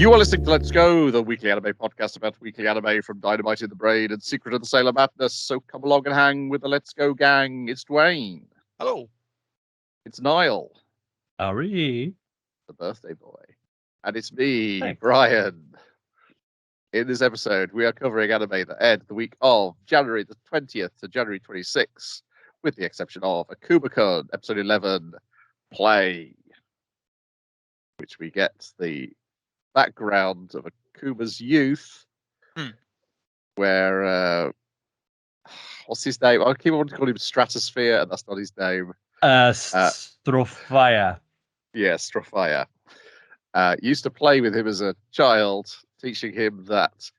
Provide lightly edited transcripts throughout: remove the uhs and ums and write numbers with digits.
You are listening to Let's Go, the weekly anime podcast about weekly anime from Dynamite in the Brain and Secret of the Sailor Madness. So come along and hang with the Let's Go gang. It's Dwayne. Hello. It's Niall, Ari. the birthday boy. And it's me, Thanks. Brian. In this episode, we are covering anime that aired the week of January the 20th to January 26th, with the exception of Akuma-kun, episode 11, Play, which we get the background of Akuma's youth, where what's his name? I keep wanting to call him Stratosphere, and that's not his name. Strophia. Yeah, Strophia. Used to play with him as a child, teaching him that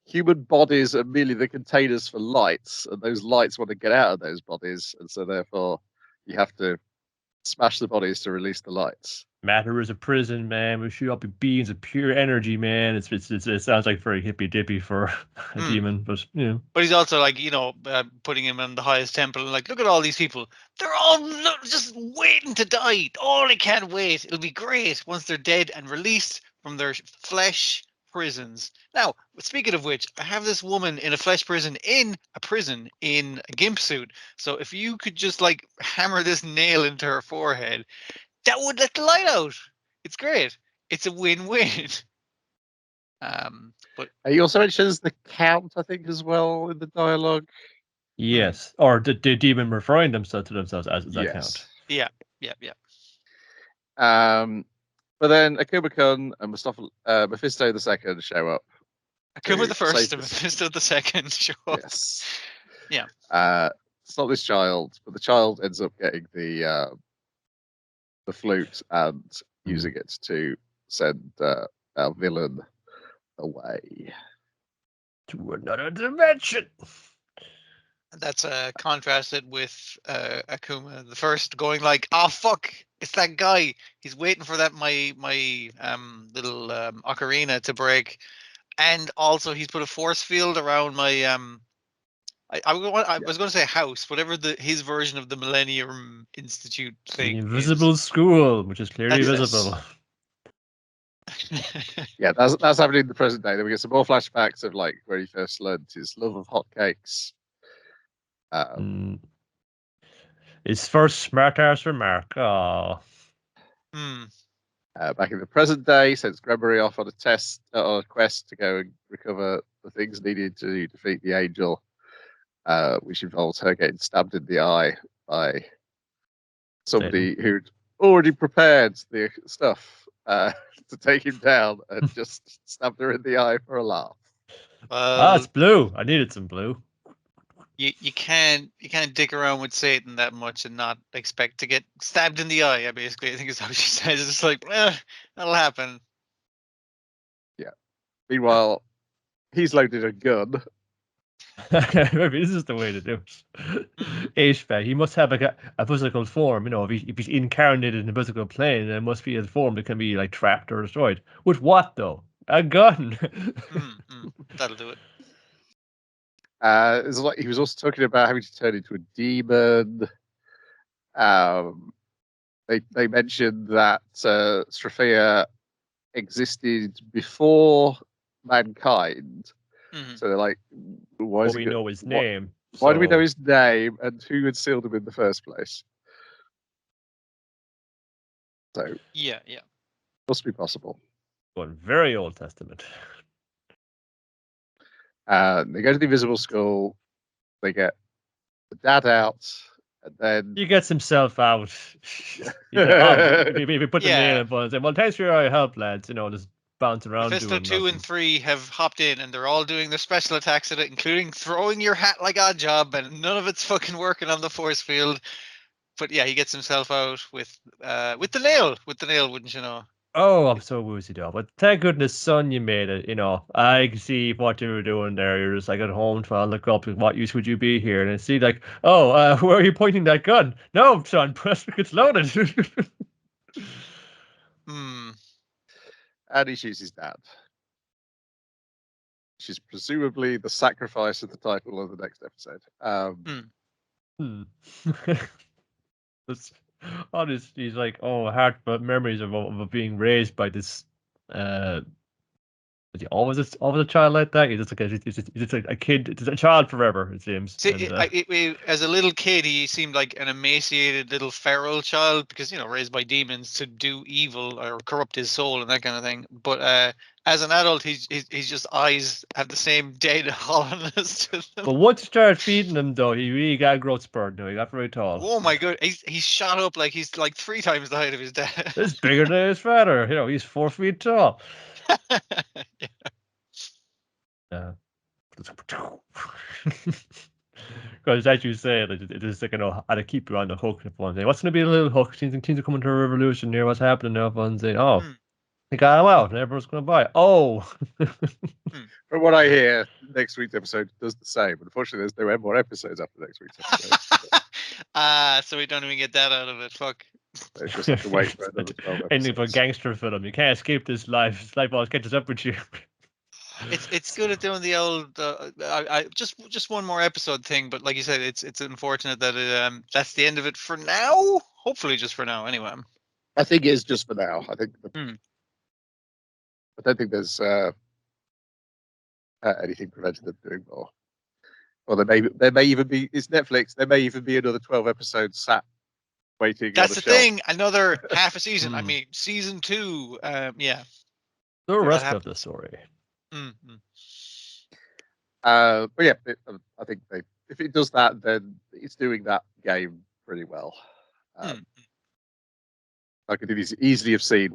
human bodies are merely the containers for lights, and those lights want to get out of those bodies, and so therefore you have to smash the bodies to release the lights. Matter is a prison, man. We shoot up in beings of pure energy, man. It sounds like very hippy dippy for a demon, but you know. But he's also like, putting him in the highest temple and like, look at all these people. They're all just waiting to die. Oh, they can't wait. It'll be great once they're dead and released from their flesh prisons. Now, speaking of which, I have this woman in a flesh prison in a gimp suit. So if you could just like hammer this nail into her forehead, that would let the light out. It's great. It's a win-win. But He also mentions the Count, I think, as well in the dialogue. Yes, or the demon referring themselves to themselves as that count. Yeah. But then Akuma-kun and Mephisto II show up. Akuma the first save and this- Mephisto the second show up. Yes. Yeah. It's not this child, but the child ends up getting the flute and using it to send our villain away. To another dimension. That's contrasted with Akuma the first going like, oh fuck, it's that guy. He's waiting for that my little ocarina to break, and also he's put a force field around my I was going to say house, whatever his version of the Millennium Institute thing. The invisible school, which is clearly That's- visible. Yeah, that's happening in the present day. Then we get some more flashbacks of like where he first learned his love of hotcakes. His first smart ass remark. Oh, Back in the present day, sends Gregory off on a quest to go and recover the things needed to defeat the angel, which involves her getting stabbed in the eye by somebody who'd already prepared the stuff to take him down and just stabbed her in the eye for a laugh. it's blue. I needed some blue. You can't dick around with Satan that much and not expect to get stabbed in the eye. I think is how she says. It's like, that'll happen. Meanwhile, he's loaded a gun. Maybe this is the way to do it. Ishbak, he must have a physical form. You know, if he's incarnated in a physical plane, there must be a form that can be like trapped or destroyed. With what though? A gun. That'll do it. It's like he was also talking about having to turn into a demon. They mentioned that Strophia existed before mankind. So they're like, why we know his name? Why do we know his name and who had sealed him in the first place? So Yeah. must be possible. One very Old Testament. They go to the invisible school. They get the dad out, and then He gets himself out. He put the nail in and say, "Well, thanks for your help, lads." You know, just bounce around. Mephisto 2 and 3 have hopped in and they're all doing their special attacks at it, including throwing your hat like Odd Job, and none of it's fucking working on the force field. But yeah, he gets himself out with the nail. With the nail, wouldn't you know? Oh, I'm so woozy though. But thank goodness, son, you made it. You know, I can see what you were doing there. You're just like at home trying to look up what use would you be here, and I see like, oh, where are you pointing that gun? No, son, press it's loaded. And he shoots his dad, which is presumably the sacrifice of the title of the next episode. That's honest. He's like, oh, heart, but memories of being raised by this Is he always a child like that? He's just like a kid. It's a child forever, it seems. See, And, as a little kid, he seemed like an emaciated little feral child because raised by demons to do evil or corrupt his soul and that kind of thing. But as an adult, he's just eyes have the same dead hollowness to them. but once you start feeding him, though, he really got growth spurt. No, he got very tall. Oh my god, he's shot up like he's like 3 times the height of his dad. It's bigger than his father. He's 4 feet tall. Yeah. Because as you said, it is like, how to keep you on the hook. If one day, what's going to be a little hook? Things are coming to a revolution here. What's happening now? One day, they got him out, and everyone's going to buy it. Oh. From what I hear, next week's episode does the same. Unfortunately, there's no more episodes after next week's episode. So we don't even get that out of it. Fuck. So just have to wait for another 12 Ending of a episodes. gangster film. You can't escape this life. This life always catches up with you. It's good at doing the old I just one more episode thing, but like you said, it's unfortunate that that's the end of it for now. Hopefully, just for now, anyway. I think it is just for now. I think I don't think there's anything preventing them doing more. Or there may even be. It's Netflix. There may even be another 12 episodes sat waiting. That's on the shelf. thing. Another half a season. I mean, season 2. Yeah. The rest of the story. But yeah, I think if it does that, then it's doing that game pretty well. I could easily have seen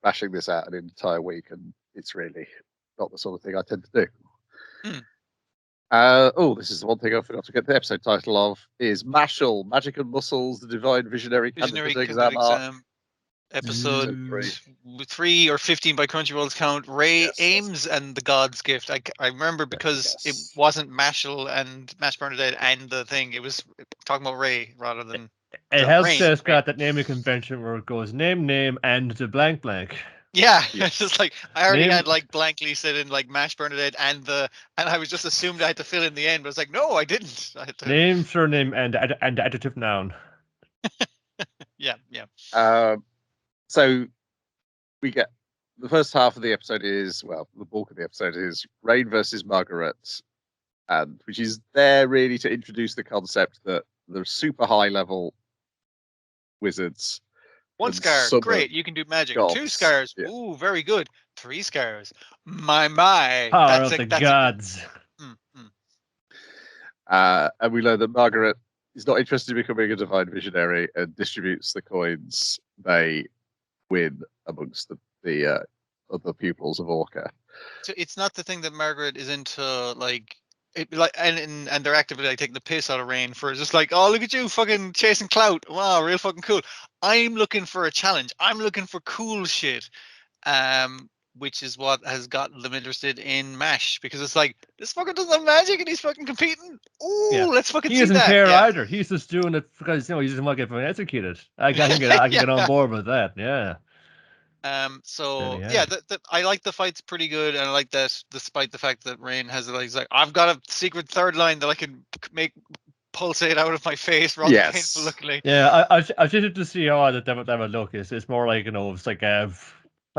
bashing this out an entire week, and it's really not the sort of thing I tend to do. This is the one thing I forgot to get the episode title of is Mashal, Magic and Muscles, the Divine Visionary Candidate Exam. Episode 3 or 15 by Crunchyroll's count. Ray Ames and the God's Gift. I remember because it wasn't Mashal and Mash Bernadette and the thing. It was talking about Ray rather than. It helps that it's got that naming convention where it goes name and the blank. Yeah, it's just like I already had like blankly said in like Mash Bernadette and I was just assumed I had to fill in the end, but it's like no, I didn't. I had to... Name, surname, and adjective noun. Yeah. So we get the first half of the episode is the bulk of the episode is Rain versus Margaret, and which is there really to introduce the concept that the super high level wizards. 1 scar, great. You can do magic. Gods. 2 scars, ooh, very good. 3 scars, my. Power of the gods. And we learn that Margaret is not interested in becoming a divine visionary and distributes the coins they win amongst the other pupils of Orca. So it's not the thing that Margaret is into, like. And they're actively like taking the piss out of Rain for just like, oh, look at you fucking chasing clout. Wow, real fucking cool. I'm looking for a challenge. I'm looking for cool shit. Which is what has gotten them interested in MASH, because it's like, this fucker does have magic and he's fucking competing. Ooh, let's fucking see that. He doesn't care either. He's just doing it because he doesn't want to get executed. I can get on board with that. Yeah. I like the fight's pretty good, and I like that despite the fact that Rain has he's like, I've got a secret third line that I can make pulsate out of my face rather than painful looking. Yeah, I just to see how that would look. It's more like it's like a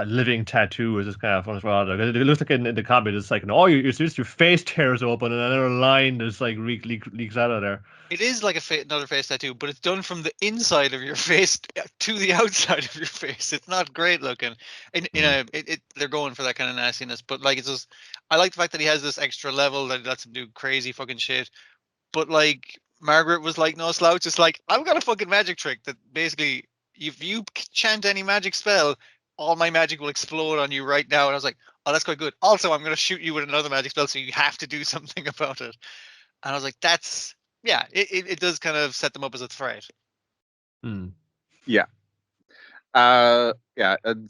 living tattoo is just kind of fun as well. It looks like in the comic, it's like your face tears open and another line just like leaks out of there. It is like another face tattoo, but it's done from the inside of your face to the outside of your face. It's not great looking. And they're going for that kind of nastiness, but like it's just, I like the fact that he has this extra level that lets him do crazy fucking shit. But like Margaret was like no slouch. It's like, I've got a fucking magic trick that basically, if you chant any magic spell, all my magic will explode on you right now. And I was like, oh, that's quite good. Also, I'm going to shoot you with another magic spell, so you have to do something about it. And I was like, that's, yeah, it does kind of set them up as a threat. Yeah. And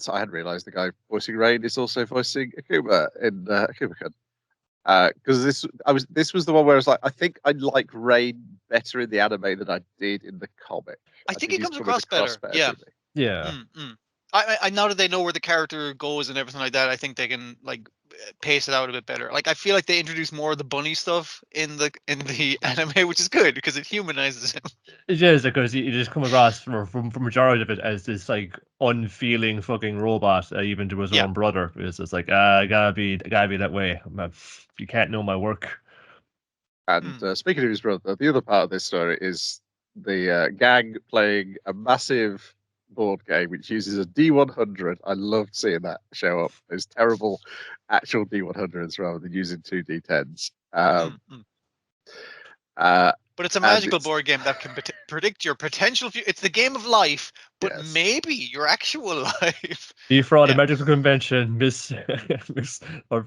so I hadn't realised the guy voicing Rain is also voicing Akuma in Akuma-kun. Because this was the one where I was like, I think I like Rain better in the anime than I did in the comic. I think he comes across better. Yeah. I now that they know where the character goes and everything like that, I think they can like pace it out a bit better. Like I feel like they introduce more of the bunny stuff in the anime, which is good because it humanizes him. It is because you just come across from majority of it as this like unfeeling fucking robot, even to his Yeah. own brother. It's just like I gotta be that way. You can't know my work. And speaking of his brother, the other part of this story is the gang playing a massive board game which uses a D100. I loved seeing that show up. Those terrible actual D100s rather than using two D10s. But it's a and magical it's- board game that can predict your potential. It's the game of life, but Yes. maybe your actual life. Defraud a Yeah. magical convention, miss or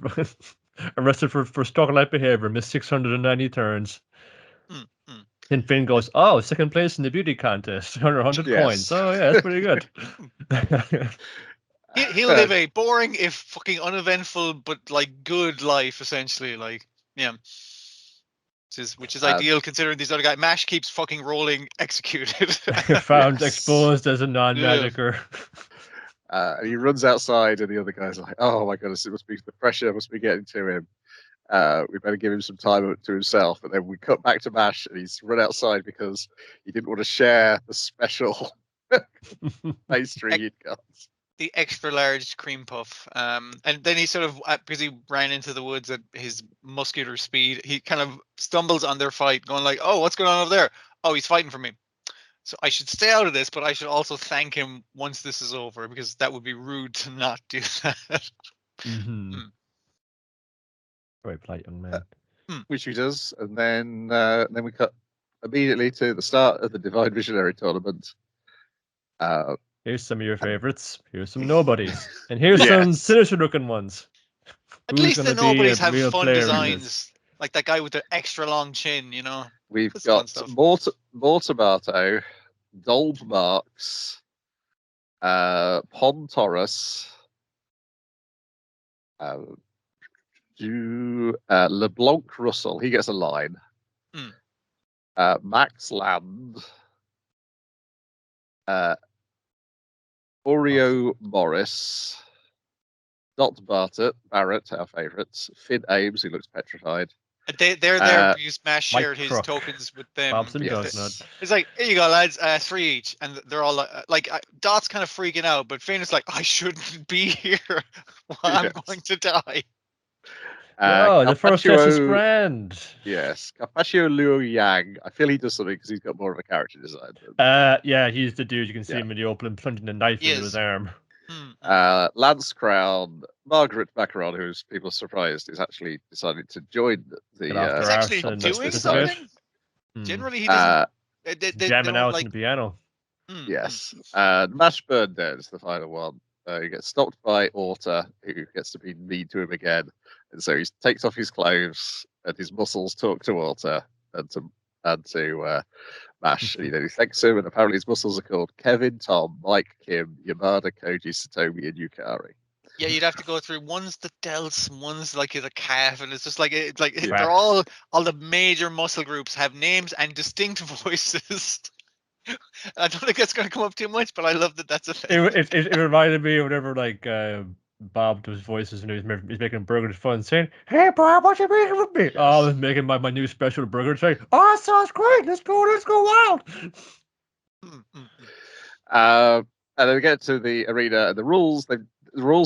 arrested for stalker-like behavior, miss 690 turns. And Finn goes, "Oh, second place in the beauty contest, 100 Yes. points. Oh yeah, that's pretty good." He'll live a boring, if fucking uneventful, but like good life, essentially. Like, yeah, which is ideal considering these other guys. Mash keeps fucking rolling executed. Found Yes. exposed as a non-magicer. And he runs outside, and the other guy's like, "Oh my goodness, it must be the pressure must be getting to him. We better give him some time to himself." And then we cut back to Mash, and he's run outside because he didn't want to share the special pastry he'd got. The extra large cream puff. And then he sort of, because he ran into the woods at his muscular speed, he kind of stumbles on their fight, going like, "Oh, what's going on over there? Oh, he's fighting for me. So I should stay out of this, but I should also thank him once this is over, because that would be rude to not do that." Very polite young man. Which he does, and then we cut immediately to the start of the Divine Visionary tournament. Here's some of your favorites. Here's some nobodies, and here's some Yes. sinister-looking ones. At Who's least the gonna be a nobodies have real fun player in this? designs, like that guy with the extra long chin, you know. We've That's fun got stuff. more tomato, Dolb Marks, Pontorus, LeBlanc Russell. He gets a line. Max Land, Oreo Morris, Dot Barrett, our favourites, Finn Ames, who looks petrified. They're there because Mash Mike shared his Crook, tokens with them. Bobson Yes. Doughnut. It's like, here you go, lads, 3 each, and they're all like Dot's kind of freaking out, but Finn is like, "I shouldn't be here. I'm Yes. going to die." The first test is Carpaccio- grand. Yes, Carpaccio Liu Yang. I feel he does something because he's got more of a character design. Yeah, he's the dude. You can see him in the opening, plunging the knife He into is. his arm. Lance Crown, Margaret Macaron, who's people are surprised is actually decided to join the. Get off He's their actually arse and doing participate. something. Generally, he doesn't. They Jamming don't, out like, on the piano. Yes, Mash Burndead is the final one. He gets stopped by Orta, who gets to be mean to him again, and so he takes off his clothes, and his muscles talk to Orta and to Mash. And, he thanks him, and apparently his muscles are called Kevin, Tom, Mike, Kim, Yamada, Koji, Satomi, and Yukari. Yeah, you'd have to go through. One's the delts, one's like the calf, and it's just like Yeah. they're all the major muscle groups have names and distinct voices. I don't think that's going to come up too much, but I love that that's a thing. It reminded me of whatever Bob does voices and he's making burgers fun, saying, "Hey Bob, what you making with me?" Yes. Oh, I'm making my new special burger. Saying, "Oh, that sounds great. Let's go wild." And then we get to the arena, and the rules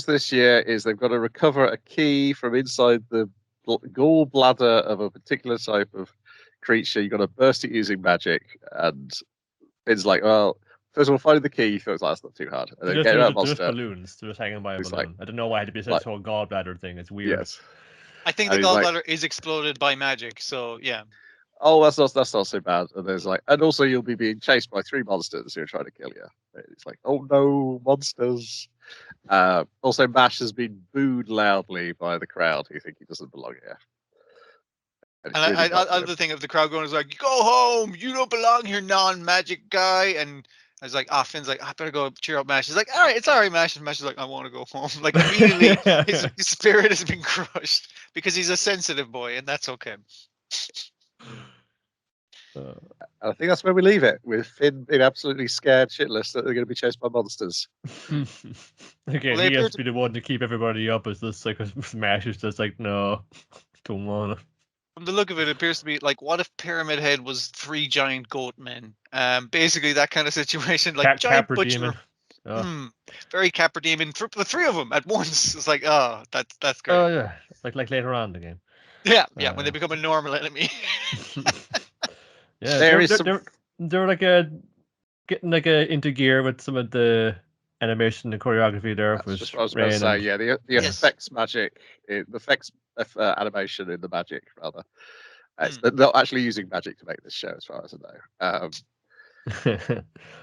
this year is they've got to recover a key from inside the gallbladder of a particular type of creature. You've got to burst it using magic, and Finn's like, "Well, first of all, find the key." So it's like, that's not too hard. And then get that There's monster. balloons. They're just hanging by a It's balloon. I don't know why it had to be such a whole gallbladder thing. It's weird. Yes. I think the And he's like, gallbladder is exploded by magic, so yeah. "Oh, that's not so bad." And there's like, and also you'll be being chased by 3 monsters who are trying to kill you. And it's like, oh no, monsters. Also, Mash has been booed loudly by the crowd who think he doesn't belong here. And I love the thing of the crowd going is like, "Go home, you don't belong here, non-magic guy." And I was like, Finn's like, "I better go cheer up Mash." He's like, "All right, it's all right, Mash." And Mash is like, "I want to go home." Like immediately, his spirit has been crushed because he's a sensitive boy, and that's okay. I think that's where we leave it, with Finn being absolutely scared shitless that they're going to be chased by monsters. Again, Well, they he has appear to be the one to keep everybody up as this like Smash is just like, no, don't wanna. From the look of it, it appears to be like, what if Pyramid Head was 3 giant goat men? Basically that kind of situation, like giant Capra butcher. Demon. Very Capra Demon. The 3 of them at once. It's like, oh, that's great. Oh yeah, like later on in the game. Yeah, when they become a normal enemy. Yeah, There is some- they're like getting like into gear with some of the animation and choreography there. That's with just what I was about to Rain say. and- Yeah, the Yes. effects magic, the effects animation in the magic rather. They're not actually using magic to make this show, as far as I know.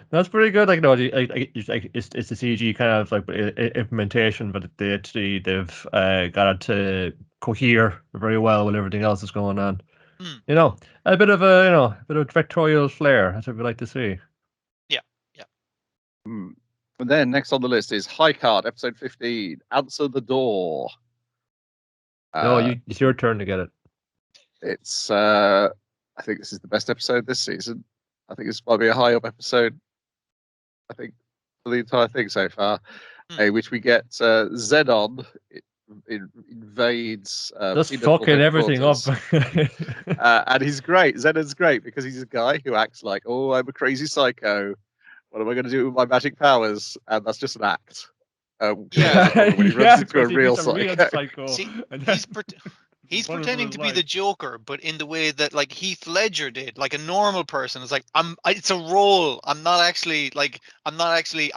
That's pretty good. Like, no, it's the CG kind of like implementation, but they've got it to cohere very well with everything else that's going on. You know, a bit of a directorial flair. That's what we like to see. And then next on the list is High Card, episode 15. Answer the Door. No, it's your turn to get it. It's I think this is the best episode this season. I think this might be a high up episode, I think, for the entire thing so far. Which we get Zenon invades Just Pinnacle fucking everything up. headquarters. And he's great. Zenon's great because he's a guy who acts like, oh, I'm a crazy psycho. What am I going to do with my magic powers? And that's just an act. When he runs into a real psycho. See, he's What is pretending it to be like? the Joker, but in the way that like Heath Ledger did, like a normal person. It's like it's a role. I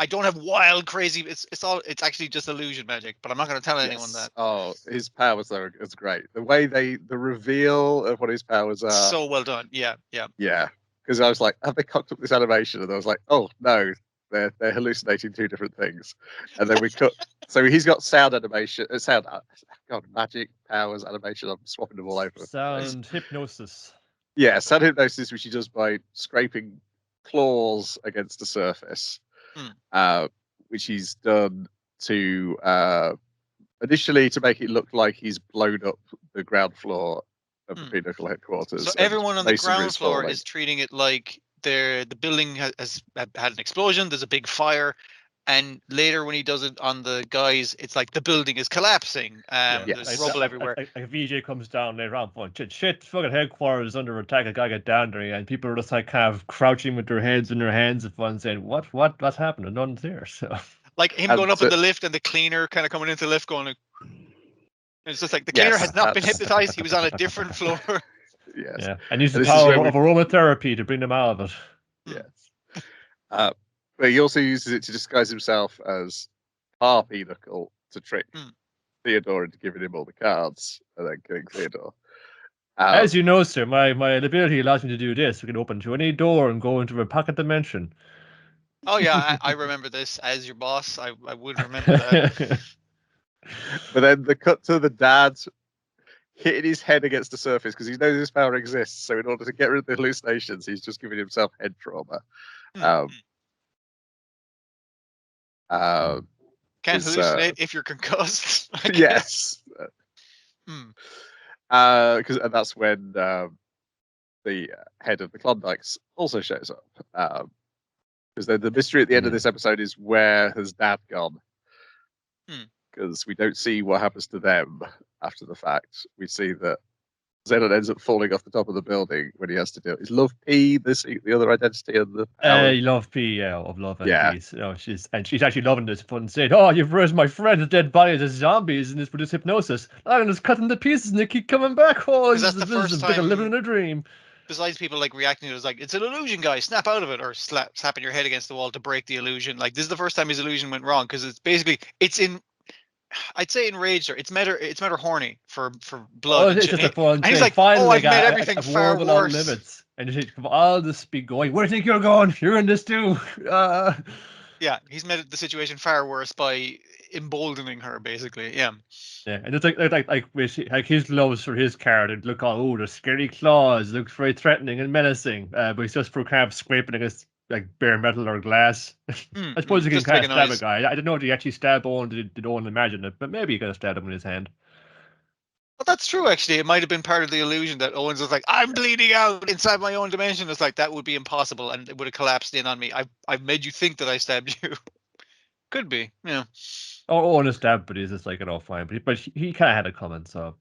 don't have wild, crazy. It's actually just illusion magic. But I'm not going to tell anyone that. Oh, his powers are great. The way the reveal of what his powers are. So well done. Yeah. Yeah, because I was like, have they cocked up this animation? And I was like, oh no, they're hallucinating 2 different things. And then we cut. So he's got sound animation, magic powers animation. I'm swapping them all over. Sound hypnosis. Yeah, sound hypnosis, which he does by scraping claws against the surface, which he's done to initially to make it look like he's blown up the ground floor of the Pinnacle headquarters. So everyone on the masonry ground is floor falling. is treating it like the building has had an explosion. There's a big fire, and later when he does it on the guys, it's like the building is collapsing. There's rubble everywhere. Like VJ comes down later on, going, shit, fucking headquarters is under attack. I gotta get down there, and people are just like kind of crouching with their heads in their hands at one, saying, what's happening? No one's there. So Like him going up in the lift and the cleaner kind of coming into the lift going. And it's just like the cleaner has not been hypnotized. He was on a different floor. Yes. Yeah, and use the power of aromatherapy to bring them out of it. Yes. But he also uses it to disguise himself as Pinnacle to trick Theodore into giving him all the cards and then killing Theodore. As you know, sir, my ability allows me to do this. We can open to any door and go into a pocket dimension. Oh yeah, I remember this as your boss. I would remember that. But then the cut to the dad hitting his head against the surface because he knows this power exists. So in order to get rid of the hallucinations, he's just giving himself head trauma. Can't hallucinate if you're concussed. Yes. Because and that's when the head of the Klondikes also shows up. Because the mystery at the end of this episode is where has Dad gone? Because we don't see what happens to them after the fact. We see that Zenon ends up falling off the top of the building when he has to do it. Is Love P the other identity of the power? Love P, yeah, of Love and Peace. You know, she's actually loving this fun saying, "Oh, you've raised my friend's dead bodies as zombies and this with this hypnosis. I'm just cutting the pieces and they keep coming back. Oh, this is like living in a dream." Besides people like reacting to it as like, it's an illusion, guy, snap out of it, or slapping your head against the wall to break the illusion. Like this is the first time his illusion went wrong because I'd say enraged, or it's matter horny for blood. It's just a fun and thing. he's like, finally, I've made everything far worse. Limits. And you think, all this be going. Where do you think you're going? You're in this too. Yeah, he's made the situation far worse by emboldening her, basically. Yeah. Yeah, and it's like his gloves for his card. It look all the scary claws. Looks very threatening and menacing. But he's just for kind of scraping against like bare metal or glass. I suppose you can kind of stab a guy. I don't know if he actually stabbed Owen. Did Owen imagine it? But maybe he could have stabbed him with his hand. But that's true, actually. It might have been part of the illusion that Owens was like, I'm bleeding out inside my own dimension. It's like, that would be impossible, and it would have collapsed in on me. I've made you think that I stabbed you. Could be, yeah. Or on a stab, but he's just like, fine. But he kind of had it coming, so.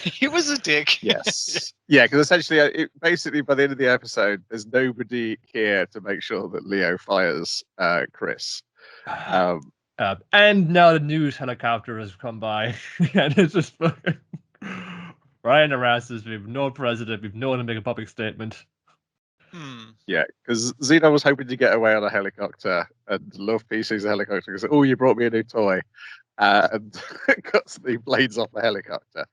He was a dick. Yes. Yeah, because essentially, basically, by the end of the episode, there's nobody here to make sure that Leo fires Chris. And now the news helicopter has come by, and it's just fucking Ryan Erasmus. We have no president. We've no one to make a public statement. Yeah, because Xenon was hoping to get away on a helicopter, and Love P sees a helicopter and goes, "Oh, you brought me a new toy," and cuts the blades off the helicopter.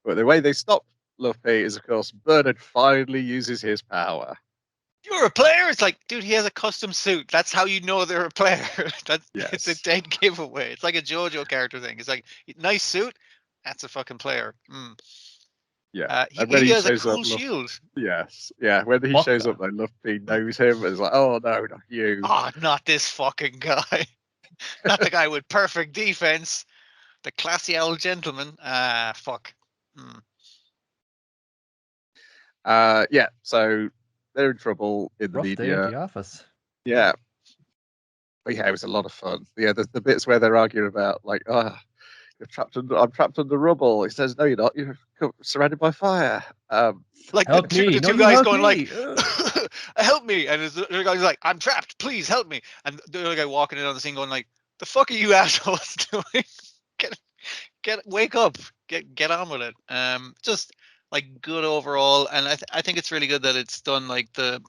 But the way they stop Love P is, of course, Bernard finally uses his power. You're a player? It's like, dude, he has a custom suit. That's how you know they're a player. It's a dead giveaway. It's like a JoJo character thing. It's like, nice suit. That's a fucking player. Yeah, he has a cool shield. Yes, yeah. When he shows up, though, Love P knows him. And it's like, oh no, not you. Oh, not this fucking guy. Not the guy with perfect defense. The classy old gentleman. Fuck. Yeah. So they're in trouble in the Rough media. Day at the office. Yeah. But yeah, it was a lot of fun. Yeah, the bits where they're arguing about like, oh, I'm trapped under rubble. He says, no, you're not. You're surrounded by fire. Like help the me. two guys going like, help me. And the other guy's like, I'm trapped. Please help me. And the other guy walking in on the scene going like, the fuck are you assholes doing? Wake up. Get on with it. Just like good overall. And I think it's really good that it's done like the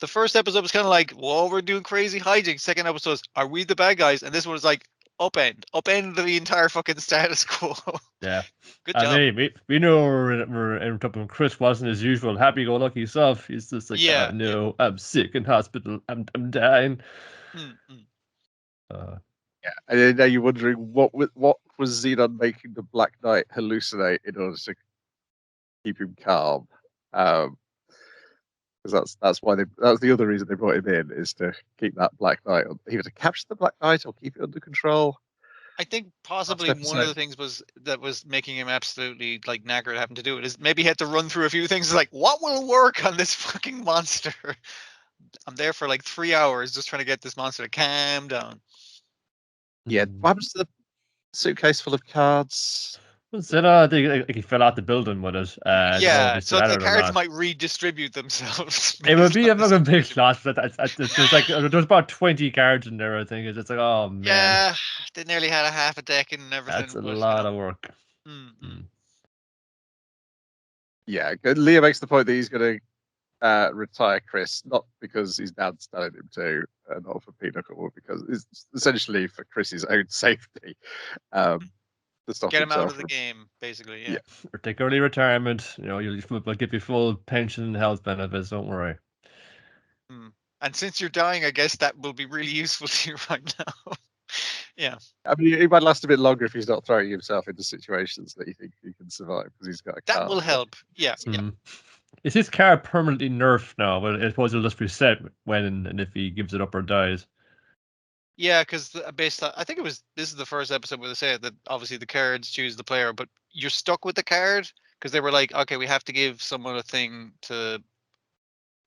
first episode was kind of like, whoa, we're doing crazy hijinks. Second episode was, are we the bad guys? And this one was like, upend the entire fucking status quo. Yeah. Good job. Hey, we know we're in trouble. Chris wasn't his usual happy-go-lucky self. He's just like, yeah, no, I'm sick in hospital. I'm dying. Yeah, and now you're wondering what was Xenon making the Black Knight hallucinate in order to keep him calm. Because that's why that's the other reason they brought him in, is to keep that Black Knight, either to capture the Black Knight or keep it under control. I think possibly one of the things was making him absolutely like knackered having to do it is maybe he had to run through a few things. Like, what will work on this fucking monster? I'm there for like 3 hours just trying to get this monster to calm down. Yeah, what happens to the suitcase full of cards? I think he fell out the building with it. Yeah, so the cards might redistribute themselves. It would be a fucking big loss. There's like there's about 20 cards in there. I think it's just like, oh man. Yeah, they nearly had a half a deck and everything. That's a lot of work. Yeah, Leo makes the point that he's going to retire Chris, not because his dad's telling him to, not for Pinochle, because it's essentially for Chris's own safety. Get him out of the game, basically. Yeah. Or take early retirement. You'll give you full pension and health benefits. Don't worry. And since you're dying, I guess that will be really useful to you right now. Yeah. I mean, he might last a bit longer if he's not throwing himself into situations that you think he can survive because he's got a car. That will help. Yeah. Is his car permanently nerfed now? But I suppose it'll just reset when and if he gives it up or dies. Yeah, because based on, I think this is the first episode where they say that obviously the cards choose the player, but you're stuck with the card because they were like, okay, we have to give someone a thing to,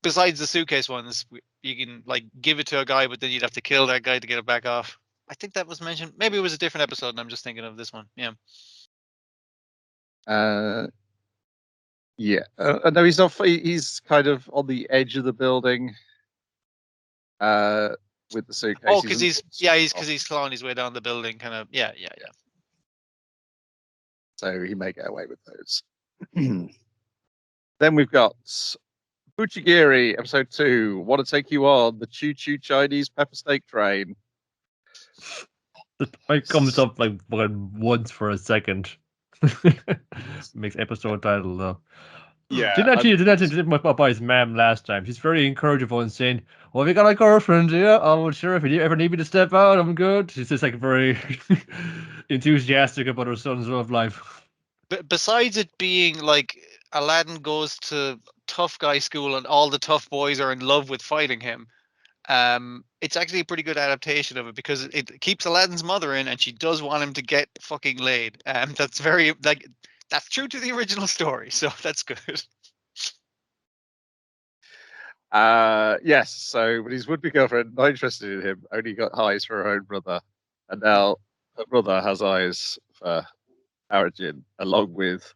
besides the suitcase ones, you can like give it to a guy, but then you'd have to kill that guy to get it back off. I think that was mentioned. Maybe it was a different episode and I'm just thinking of this one. Yeah. Yeah. No, he's not. He's kind of on the edge of the building. With the suitcase. Oh, because he's clawing his way down the building, kind of. Yeah. So he may get away with those. Then we've got Buchigiri, episode 2. Want to take you on the choo-choo Chinese pepper steak train. It comes up like once for a second. Makes episode title though. Yeah. Didn't actually about his mom last time. She's very encouraging and saying, "Well, have you got a girlfriend? Yeah, oh, well, sure. If you ever need me to step out, I'm good." She's just like very enthusiastic about her son's love life. But besides it being like Aladdin goes to tough guy school and all the tough boys are in love with fighting him, it's actually a pretty good adaptation of it because it keeps Aladdin's mother in and she does want him to get fucking laid. That's very like. That's true to the original story, so that's good. Yes. So, but his would-be girlfriend, not interested in him, only got eyes for her own brother, and now her brother has eyes for Arjun, along with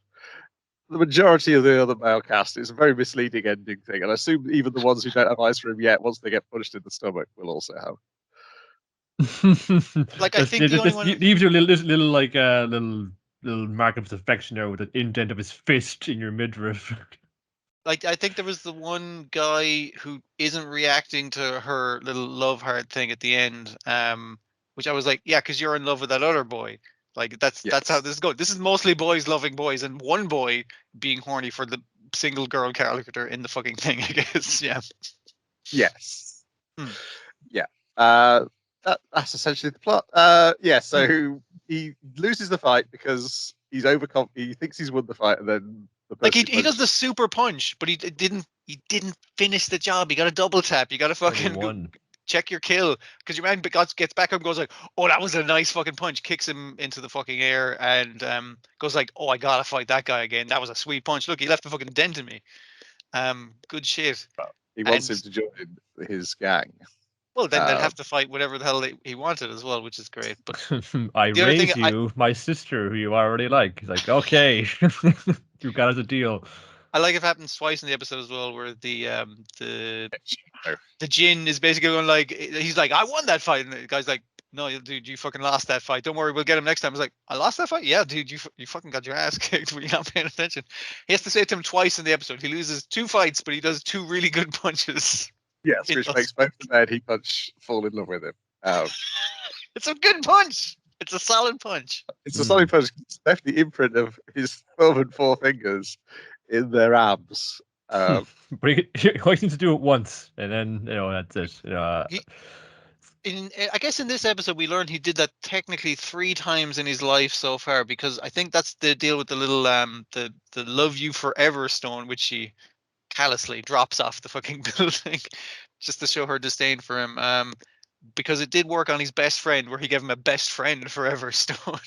the majority of the other male cast. It's a very misleading ending thing, and I assume even the ones who don't have eyes for him yet, once they get punched in the stomach, will also have. Like, I think the only one. Leaves you a little like little mark of affection there with an indent of his fist in your midriff. Like, I think there was the one guy who isn't reacting to her little love heart thing at the end, which I was like, yeah, because you're in love with that other boy. Like, that's how Yes. this is going. This is mostly boys loving boys, and one boy being horny for the single girl character in the fucking thing, I guess. Yeah. Yes. Hmm. Yeah. That's essentially the plot. Yeah. So he loses the fight because he's overconfident. He thinks he's won the fight, and then the Like, person he does the super punch, but he didn't finish the job. You got to double tap. You got to fucking One. check your kill, because your man gets back up and goes like, oh, that was a nice fucking punch, kicks him into the fucking air, and goes like, oh, I gotta fight that guy again. That was a sweet punch. Look, he left a fucking dent in me. Good shit. He wants And him to join his gang. well, then they'll have to fight whatever the hell he wanted as well, which is great. But I the other thing raise you, my sister, who you already like. He's like, okay, you got us a deal. I like it happens twice in the episode as well, where the Jin is basically going like, he's like, I won that fight, and the guy's like, no, dude, you fucking lost that fight. Don't worry, we'll get him next time. He's like, I lost that fight? Yeah, dude, you fucking got your ass kicked when you're not paying attention. He has to say it to him twice in the episode. He loses 2 fights, but he does 2 really good punches. Yes, which makes both the men he punched fall in love with him. It's a good punch. It's a solid punch. It's a solid punch. It's definitely the imprint of his thumb and 4 fingers in their abs. But he always needs to do it once, and then that's it. I guess in this episode we learned he did that technically 3 times in his life so far, because I think that's the deal with the little the love you forever stone, which she callously drops off the fucking building just to show her disdain for him, because it did work on his best friend, where he gave him a best friend forever stone,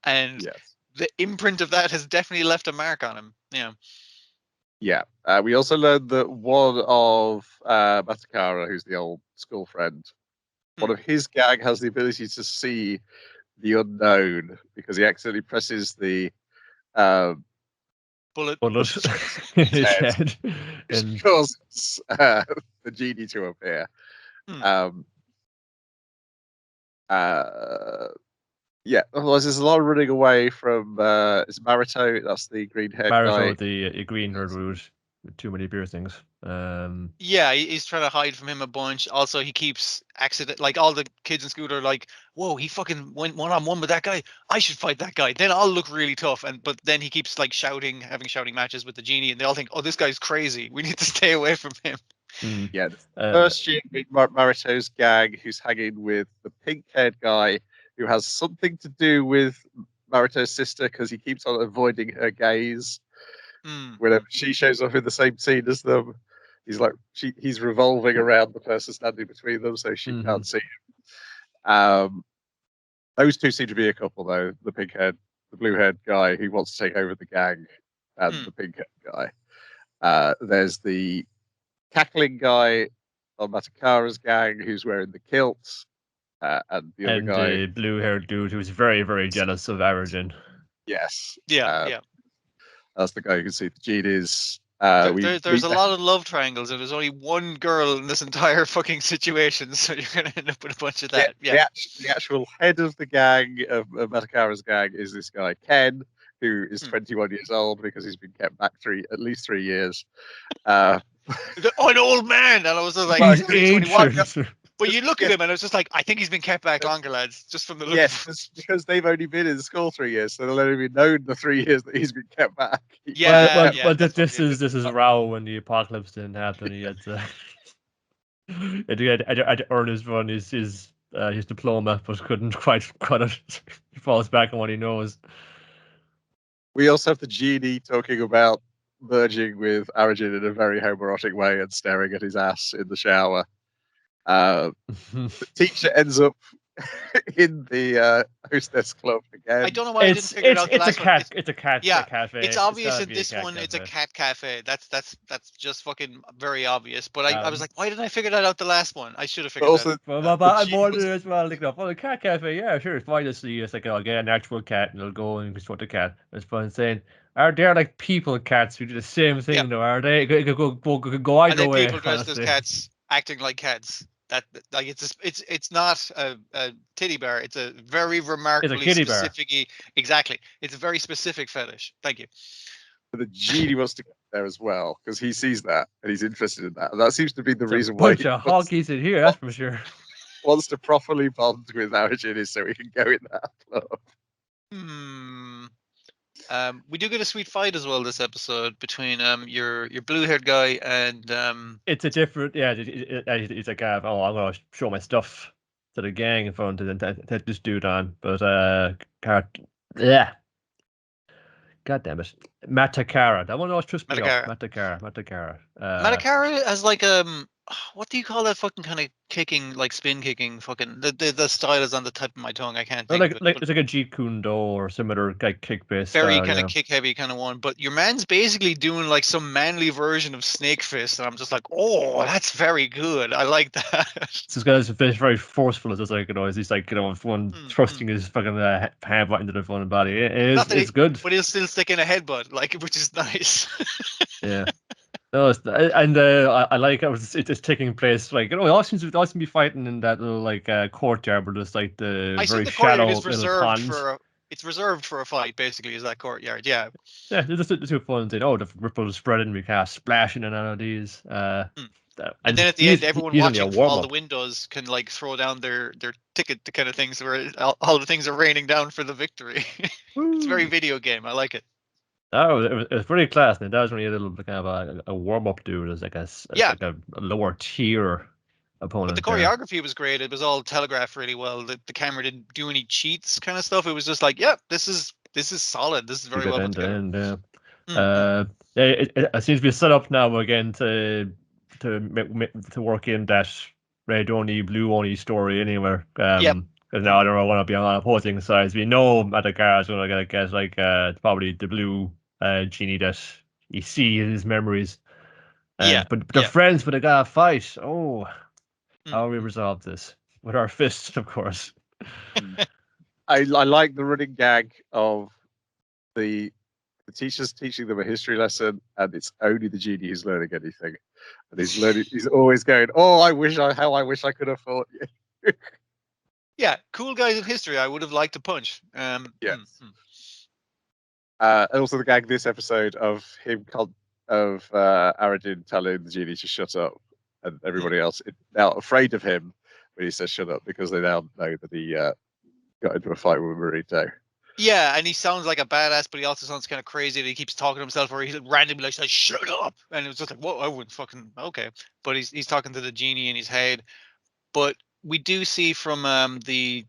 and yes. the imprint of that has definitely left a mark on him. Yeah. We also learned that one of Matakara, who's the old school friend, one of his gang has the ability to see the unknown, because he accidentally presses the bullet in his head, and causes the genie to appear. Yeah, otherwise there's a lot of running away from is Marito, that's the green haired guy. Marito, the green haired dude with too many piercings. Yeah, he's trying to hide from him a bunch. Also, he keeps like all the kids in school are like, whoa, he fucking went 1-on-1 with that guy. I should fight that guy. Then I'll look really tough. But then he keeps like having shouting matches with the genie, and they all think, oh, this guy's crazy. We need to stay away from him. Yeah, first year Marito's gang, who's hanging with the pink-haired guy, who has something to do with Marito's sister, because he keeps on avoiding her gaze. Whenever she shows up in the same scene as them, he's revolving around the person standing between them, so she can't see him. Those two seem to be a couple, though. The blue-haired guy who wants to take over the gang, and the pink-haired guy. There's the cackling guy on Matakara's gang who's wearing the kilts, and the other guy, the blue-haired dude who's very, very jealous of Arjun. Yes. Yeah. That's the guy who can see the genies. There's a lot of love triangles, and there's only one girl in this entire fucking situation, so you're going to end up with a bunch of that. Yeah. The actual head of the gang, of Matakara's gang, is this guy, Ken, who is 21 years old because he's been kept back at least 3 years. An old man! And I was just like, he's 21. But you look at him and it's just like, I think he's been kept back longer, lads, just from the look. Yes, because they've only been in school 3 years, so they'll only be known the 3 years that he's been kept back. But this is Rao when the apocalypse didn't happen. He had to, had to earn his diploma, but couldn't quite he falls back on what he knows. We also have the genie talking about merging with Arjun in a very homoerotic way and staring at his ass in the shower. The teacher ends up in the hostess club again. I don't know why I didn't figure it out. The It's a last one. cat. It's a cat. Yeah, cafe. it's obvious gotta in be a this cat one. It's a cafe. cat cafe. That's just fucking very obvious. But I was Um, like, why didn't I figure that out the last one? I should have But figured that also, out. But the I'm genie more was- than as well. Like, oh, the cat cafe, yeah, sure. It's fine to see. It's like, I'll get an actual cat and it'll go and just want the cat. It's fun saying, are there like people cats who do the same thing Yep. though? Are they go And either then way? people dressed as Honestly. cats acting like cats. That like it's not a titty bar. It's a very remarkably kitty bar. specific. Exactly. It's a very specific fetish. Thank you. the genie wants to go there as well because he sees that and he's interested in that. And that seems to be the There's a reason why bunch he of honkies in here, that's for sure. wants to properly bond with Arjun so he can go in that club. We do get a sweet fight as well this episode between your blue-haired guy and It's a different, yeah. It's like, I'm gonna show my stuff to the gang in front and then take this dude on. But yeah. God damn it, Matakara. That one always trips me up. Matakara. Matakara has like what do you call that fucking kind of kicking, like spin kicking fucking the style is on the tip of my tongue. I can't think of it. Like But it's like a Jeet Kune Do or similar like kick based very style. kind Yeah. of kick heavy kind of one. But your man's basically doing like some manly version of Snake Fist, and I'm just like, oh, that's very good. I like that. This guy's very forceful. It's just like, he's like, one thrusting his fucking hand right into the front body. It's good. But he'll still stick in a headbutt, like, which is nice. Yeah. No, I like how it's taking place like, it always seems to be fighting in that little like courtyard, but it's like the I very think the courtyard shallow is little reserved pond. it's reserved for a fight. Basically, is that courtyard? Yeah. Yeah, they're just too fun. Saying, oh, the ripples spreading, we can't splashing in out of these. And then at the end, everyone he's only a watching from all the warm-up. windows can like throw down their ticket to kind of things where all the things are raining down for the victory. It's very video game. I like it. Oh, it was pretty class. And that was really a little kind of a warm up dude. It was like like a lower tier opponent. But the choreography was great. It was all telegraphed really well. The camera didn't do any cheats kind of stuff. It was just like, yeah, this is solid. This is very well put together. It seems to be set up now again to work in that red only, blue only story anywhere. Because now I don't want to be on opposing sides. We know Matakara is going to get like probably the blue genie that you see in his memories. But they're friends, but they gotta fight. Oh, how we resolve this with our fists, of course. I like the running gag of the teacher's teaching them a history lesson, and it's only the genie who's learning anything, and he's always going, "Oh, I wish I could have fought you." Yeah, cool guys in history. I would have liked to punch. Yes. And also the gag this episode of him of Arjun telling the genie to shut up, and everybody else is now afraid of him when he says shut up because they now know that he got into a fight with Marito. Yeah, and he sounds like a badass, but he also sounds kind of crazy that he keeps talking to himself, or he randomly like, "Shut up!" And it was just like, "Whoa, I wouldn't fucking okay." But he's talking to the genie in his head. But we do see from the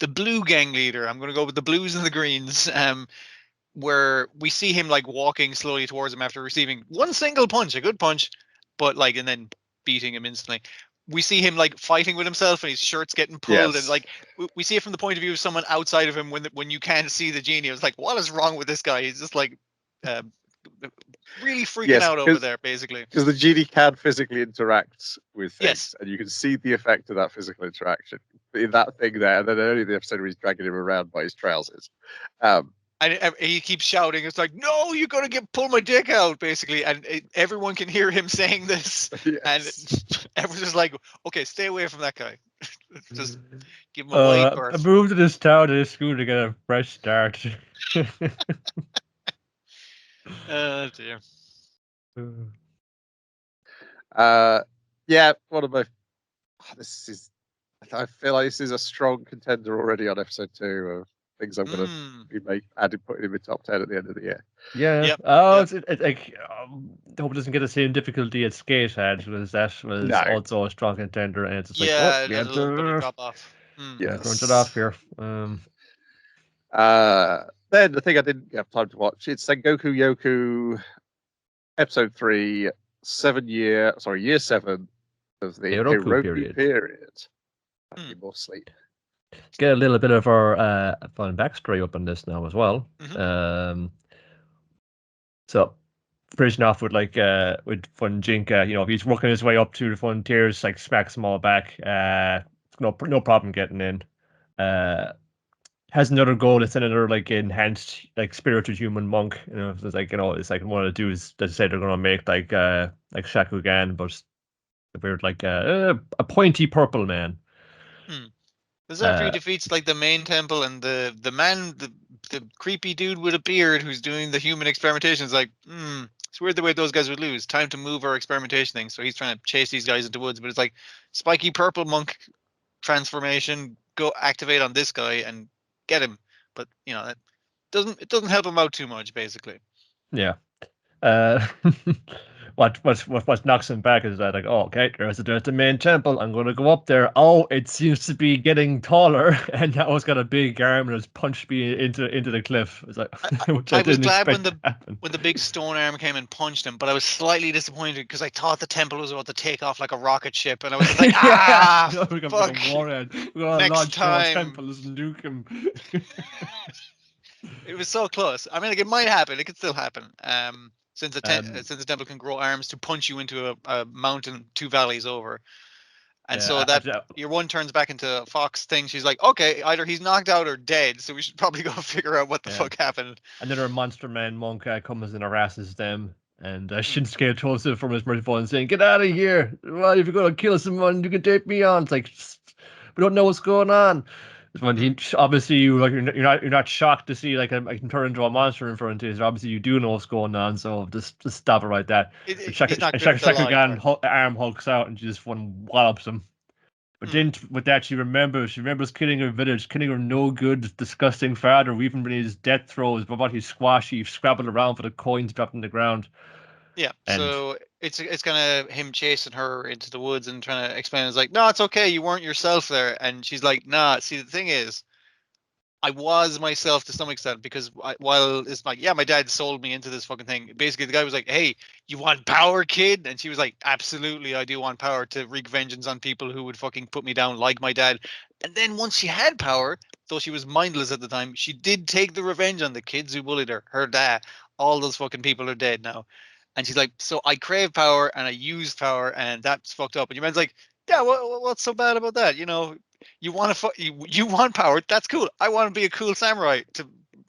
blue gang leader. I'm going to go with the blues and the greens. Where we see him like walking slowly towards him after receiving one single punch, a good punch, but like, and then beating him instantly. We see him like fighting with himself and his shirt's getting pulled, and like we see it from the point of view of someone outside of him when you can't see the genie. I was like, what is wrong with this guy? He's just like really freaking out over there, basically. Because the genie can physically interact with things, and you can see the effect of that physical interaction in that thing there. And then earlier in the episode where he's dragging him around by his trousers. And he keeps shouting, it's like, no, you're going to pull my dick out, basically. And everyone can hear him saying this. Yes. And everyone's just like, okay, stay away from that guy. Just give him a white berth. I moved to this town to this school to get a fresh start. Oh, dear. Yeah, one of my... I feel like this is a strong contender already on episode 2 of things I'm going to be putting in my top 10 at the end of the year. Yeah. Yep. It's like, I hope it doesn't get the same difficulty at Skatehead, because that was also a strong contender, and it's just like, a little bit of drop off. Yes. Crunch it off here. Then the thing I didn't have time to watch, it's Sengoku Yoku episode 3, year 7 of the Heroku period. I need more sleep. Get a little bit of our fun backstory up on this now as well. So finishing off with with Fun Jinka, he's working his way up to the frontiers, like smacks them all back. No problem getting in. Has another goal. It's another enhanced spiritual human monk. It's like one of the dudes that say they're gonna make like Shakugan, but a weird a pointy purple man. This is after he defeats like the main temple, and the man, the creepy dude with a beard who's doing the human experimentations. Like, it's weird the way those guys would lose. Time to move our experimentation thing. So he's trying to chase these guys into woods, but it's like spiky purple monk transformation. Go activate on this guy and get him. But that doesn't help him out too much, basically. Yeah. What knocks him back is that oh, okay, there's the main temple. I'm going to go up there. Oh, it seems to be getting taller, and now it's got a big arm and has punched me into the cliff. It's like, I was glad when the big stone arm came and punched him, but I was slightly disappointed because I thought the temple was about to take off like a rocket ship, and I was like, fuck! We're gonna launch our temples and nuke him. It was so close. I mean, it might happen. It could still happen. Since the temple can grow arms to punch you into a mountain 2 valleys over. And so your one turns back into a fox thing. She's like, okay, either he's knocked out or dead, so we should probably go figure out what the fuck happened. Another monster man monk comes and harasses them, and Shinsuke tells him from his merciful and saying, get out of here. Well, if you're going to kill someone, you can take me on. It's like, we don't know what's going on. When he obviously you're not shocked to see I can turn into a monster in front of you. So obviously you do know what's going on, so just stop it right there. Shakugan arm hulks out and just wallops him. But then with that she remembers killing her village, killing her no good, disgusting father, even when his death throes, but what he's squashy, scrabbled around for the coins dropped on the ground. Yeah, so it's kind of him chasing her into the woods and trying to explain. It's like, no, it's okay. You weren't yourself there. And she's like, nah, see, the thing is, I was myself to some extent because while it's like, yeah, my dad sold me into this fucking thing. Basically, the guy was like, hey, you want power, kid? And she was like, absolutely, I do want power to wreak vengeance on people who would fucking put me down like my dad. And then once she had power, though she was mindless at the time, she did take the revenge on the kids who bullied her dad. All those fucking people are dead now. And she's like, so I crave power and I use power and that's fucked up. And your man's like, yeah, what's so bad about that? You want to you want power. That's cool. I want to be a cool samurai to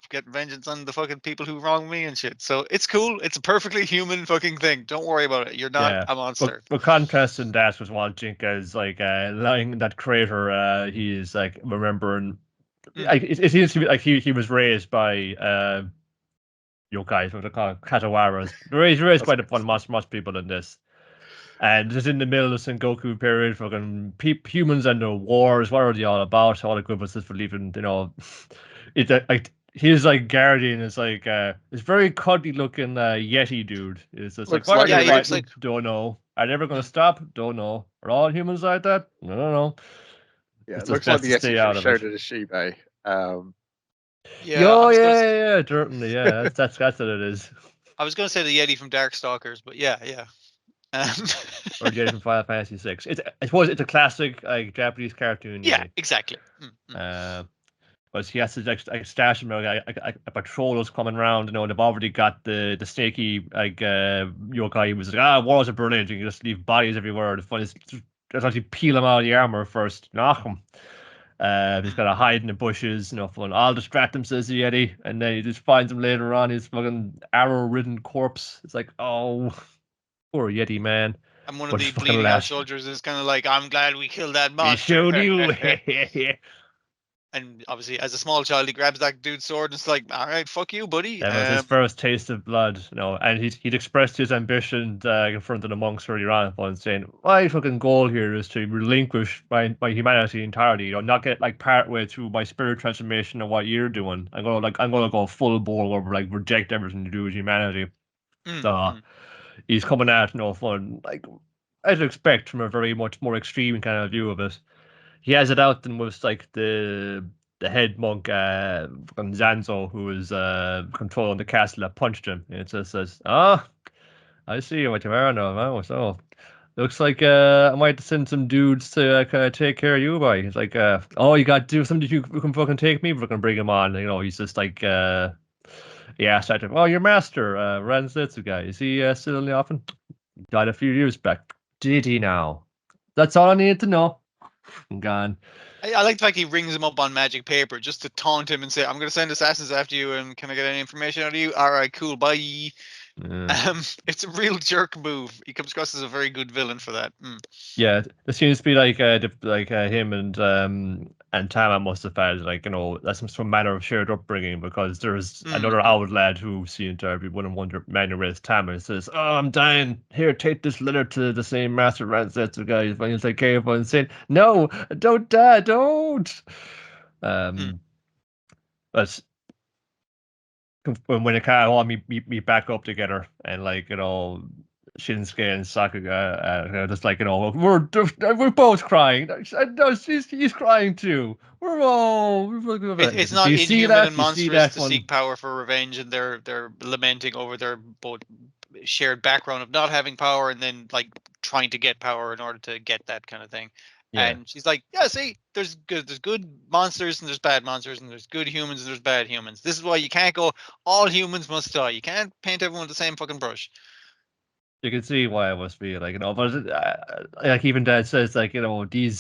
get vengeance on the fucking people who wronged me and shit. So it's cool. It's a perfectly human fucking thing. Don't worry about it. You're not a monster. But contrasting that with what Jinka is lying in that crater, he is remembering. It seems to be like he was raised by yokai, what they call Katawaras. Raised quite a fun most people in this. And just in the middle of the Sengoku period, fucking humans and the wars, what are they all about? All the equivalents for leaving, his guardian is it's very cuddly looking Yeti dude. It's just looks what are you fighting? Don't know. Are they ever gonna stop? Don't know. Are all humans like that? No. Yeah, it looks like the Yeti from Shota Shibe. Yeah, certainly, yeah. That's what it is. I was going to say the Yeti from Darkstalkers, but yeah. Or Yeti from Final Fantasy VI. I suppose it's a classic Japanese cartoon. Yeah, exactly. But he has to stash him. A patrol is coming around. They've already got the snaky yokai. He was like, wars are brilliant. You can just leave bodies everywhere. The fun is just actually peel him out of the armor first, knock him. He's got to hide in the bushes, fun. I'll distract him, says the Yeti, and then he just finds him later on. His fucking arrow-ridden corpse. It's like, oh, poor Yeti, man. And one of the bleeding out soldiers is kind of like, I'm glad we killed that monster. We showed you. And obviously, as a small child, he grabs that dude's sword and it's like, all right, fuck you, buddy. That was his first taste of blood, and he'd expressed his ambition in front of the monks earlier on, saying, my fucking goal here is to relinquish my humanity entirely, not get part way through my spirit transformation of what you're doing. I'm gonna go full bore over, reject everything to do with humanity. He's coming at fun, I'd expect from a very much more extreme kind of view of it. He has it out then with the head monk Zanzo, who is controlling the castle that punched him. It just says, I see what you are now. So Looks like I might send some dudes to take care of you, boy. He's like, oh, you got to do something. You can fucking take me. We're gonna bring him on. You know, he's just like, yeah, start to, oh, your master, Ranzetsu guy. Is he still in the offing? Died a few years back. Did he now? That's all I needed to know. I'm gone. I like the fact he rings him up on magic paper just to taunt him and say, "I'm going to send assassins after you, and can I get any information out of you?" All right, cool, bye. Yeah. It's a real jerk move. He comes across as a very good villain for that. Yeah, there seems to be like him and Tama must have had like, you know, that's some manner of shared upbringing, because there's another old lad who seemed to be one of wonder manner as Tama says, "Oh, I'm dying. Here, take this letter to the same Master Ranzetsu guy. And he's like, careful," and saying, "No, don't die, don't." But when they kind of all meet back up together, and like, you know, Shinsuke and Sakuga, just like, you know, we're both crying. No, he's crying too. It's not You see inhuman that? and You see monstrous that to one? seek power for revenge, and they're lamenting over their both shared background of not having power and then like trying to get power in order to get that kind of thing. Yeah. And she's like, "Yeah, see, there's good monsters and there's bad monsters, and there's good humans and there's bad humans. This is why you can't go all humans must die. You can't paint everyone with the same fucking brush." You can see why it must be like, you know, but like even Dad says, like, you know, they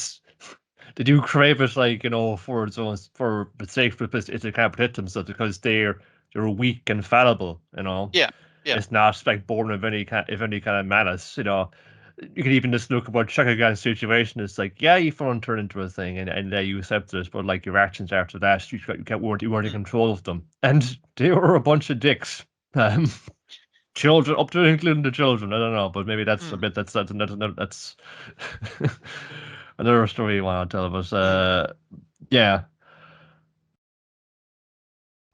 do crave it, like, you know, for its own, for the sake of it, to kind of protect themselves, because they're weak and fallible, you know. Yeah, yeah. It's not like born of any kind of malice, you know. You can even just look about Shakugan's situation. It's like, yeah, you found turn into a thing, and you accepted it, but like your actions after that, you weren't in control of them, and they were a bunch of dicks. Children, up to and including the children. I don't know, but maybe that's a bit that's another story you want to tell. But yeah.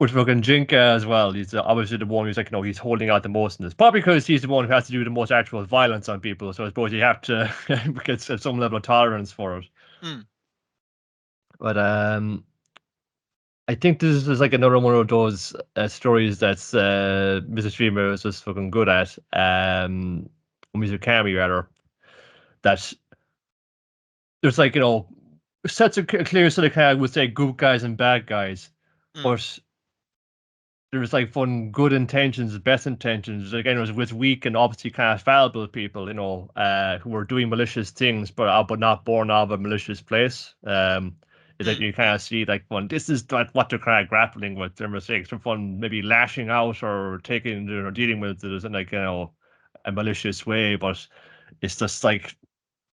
With fucking Jinka as well. He's obviously the one who's like, you know, he's holding out the most in this. Probably because he's the one who has to do the most actual violence on people. So I suppose you have to get some level of tolerance for it. But I think this is like another one of those stories that's Mrs. Streamer is just fucking good at. Mizukami rather. That there's like, you know, sets a clear set of kind of, would say, good guys and bad guys, but there's like good intentions, best intentions. Again, it was with weak and obviously kind of fallible people, you know, who were doing malicious things, but not born out of a malicious place. Is that you kind of see like, this is what they're kind of grappling with their mistakes, from fun maybe lashing out or taking, you know, dealing with it in like, you know, a malicious way, but it's just like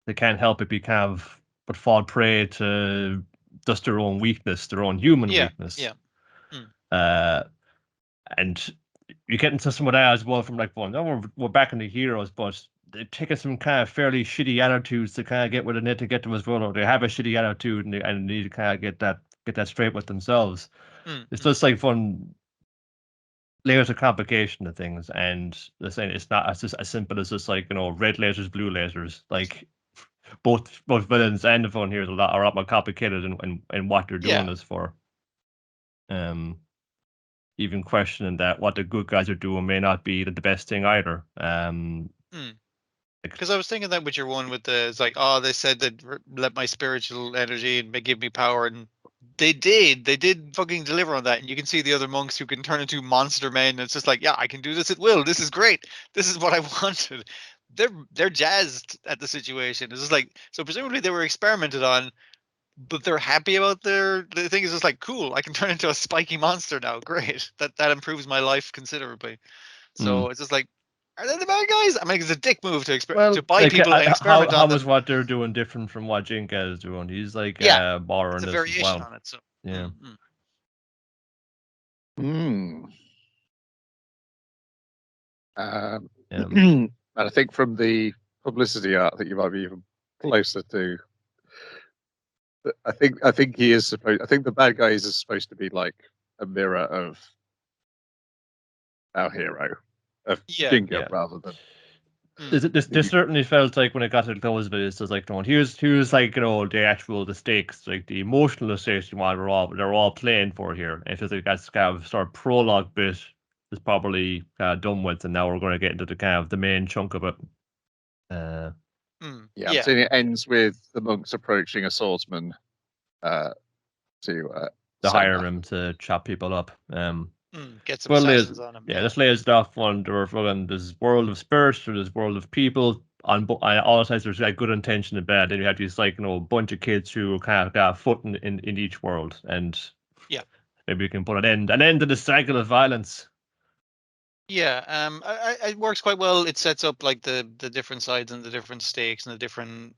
they can't help it, be kind of but fall prey to just their own weakness, their own human weakness. Yeah. And you get into some of that as well from like, well, no, we're back in the heroes, but they're taking some kind of fairly shitty attitudes to kind of get where they need to get them as well. Or they have a shitty attitude and they need to kind of get that straight with themselves. It's just like fun layers of complication of things, and they're saying it's not just as simple as just like, you know, red lasers, blue lasers. Like both villains and the fun here are a lot more complicated in what they're doing this for. Even questioning that what the good guys are doing may not be the best thing either. Because I was thinking that with your one with the, it's like, oh, they said that let my spiritual energy and give me power, and they did fucking deliver on that. And you can see the other monks who can turn into monster men. And it's just like, yeah, I can do this at will. This is great. This is what I wanted. They're jazzed at the situation. It's just like, so presumably they were experimented on, but they're happy about the thing. Is just like, cool, I can turn into a spiky monster now. Great. That improves my life considerably. So it's just like, are they the bad guys? I mean, it's a dick move to buy like, people and experiment on them. How is what they're doing different from what Jinka is doing? He's like borrowing it's a this variation as well. on it. So yeah. And I think from the publicity art, I think you might be even closer to. I think he is supposed. I think the bad guys is supposed to be like a mirror of our hero, of Jinka, rather than. This certainly felt like when it got to the close of it, it's just like, no, here's like, you know, the stakes, like the emotional stakes you want, they're all playing for here. And it's just like that's kind of sort of prologue bit is probably done with, and now we're going to get into the kind of the main chunk of it. Yeah, I'm seeing it ends with the monks approaching a swordsman to hire him to chop people up. Get some assassins on him. Yeah, this lays it off on there's world of spirits, there's world of people. On all sides, there's like good intention and bad. Then you have these like bunch of kids who kind of got a foot in each world, and maybe we can put an end to the cycle of violence. Yeah, it works quite well. It sets up like the different sides and the different stakes and the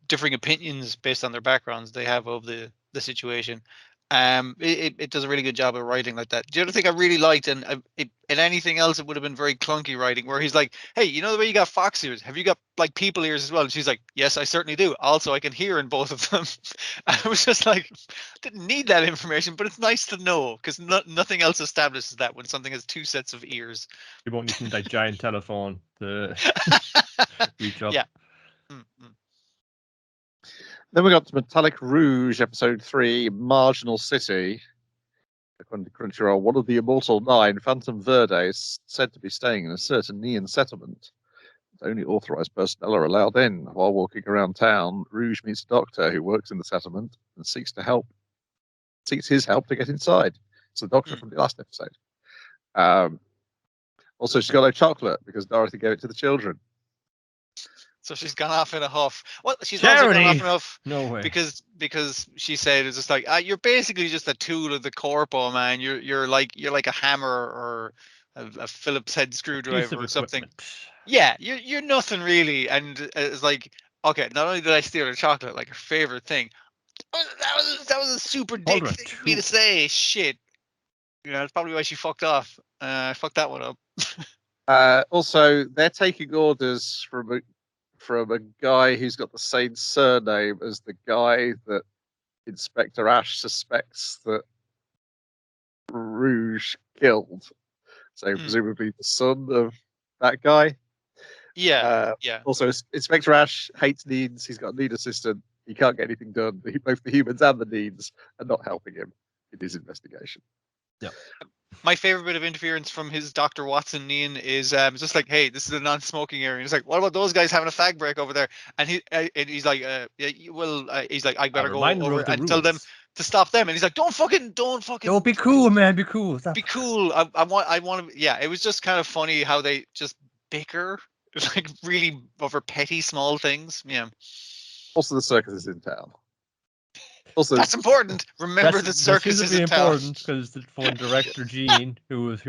differing opinions based on their backgrounds they have of the situation. It does a really good job of writing like that. The other thing I really liked, and in anything else, it would have been very clunky writing, where he's like, "Hey, you know the way you got fox ears? Have you got like people ears as well?" And she's like, "Yes, I certainly do. Also, I can hear in both of them." And I was just like, didn't need that information, but it's nice to know because nothing else establishes that when something has two sets of ears. You won't need that giant telephone to reach up. Yeah. Then we got to Metallic Rouge, episode 3, Marginal City. According to Crunchyroll, one of the Immortal Nine, Phantom Verde, is said to be staying in a certain Neon settlement. Only authorized personnel are allowed in. While walking around town, Rouge meets a doctor who works in the settlement and seeks his help to get inside. It's the doctor from the last episode. Also, she's got no chocolate because Dorothy gave it to the children. So she's gone off in a huff. Well, she's Charity. also gone off in a huff No way. because she said it's just like you're basically just a tool of the corpo, man. You're like a hammer or a Phillips head screwdriver or something. Yeah, you're nothing really. And it's like, okay, not only did I steal her chocolate, like her favorite thing, that was a super dick thing for me to say. Shit, that's probably why she fucked off. Fucked that one up. Also, they're taking orders from a guy who's got the same surname as the guy that Inspector Ash suspects that Rouge killed. So presumably the son of that guy. Yeah. Also, Inspector Ash hates Needs. He's got a need assistant. He can't get anything done. Both the humans and the Needs are not helping him in his investigation. Yeah. My favorite bit of interference from his Dr. Watson Nean is just like, hey, this is a non-smoking area. And he's like, what about those guys having a fag break over there? And he's like, he's like, I better go over and tell them to stop them. And he's like, don't be cool, man. Be cool. Be cool. I want to. Yeah, it was just kind of funny how they just bicker, like really over petty small things. Yeah. Also, the circus is in town. Also, that's important. Remember, the circus is important because the phone director Gene, who's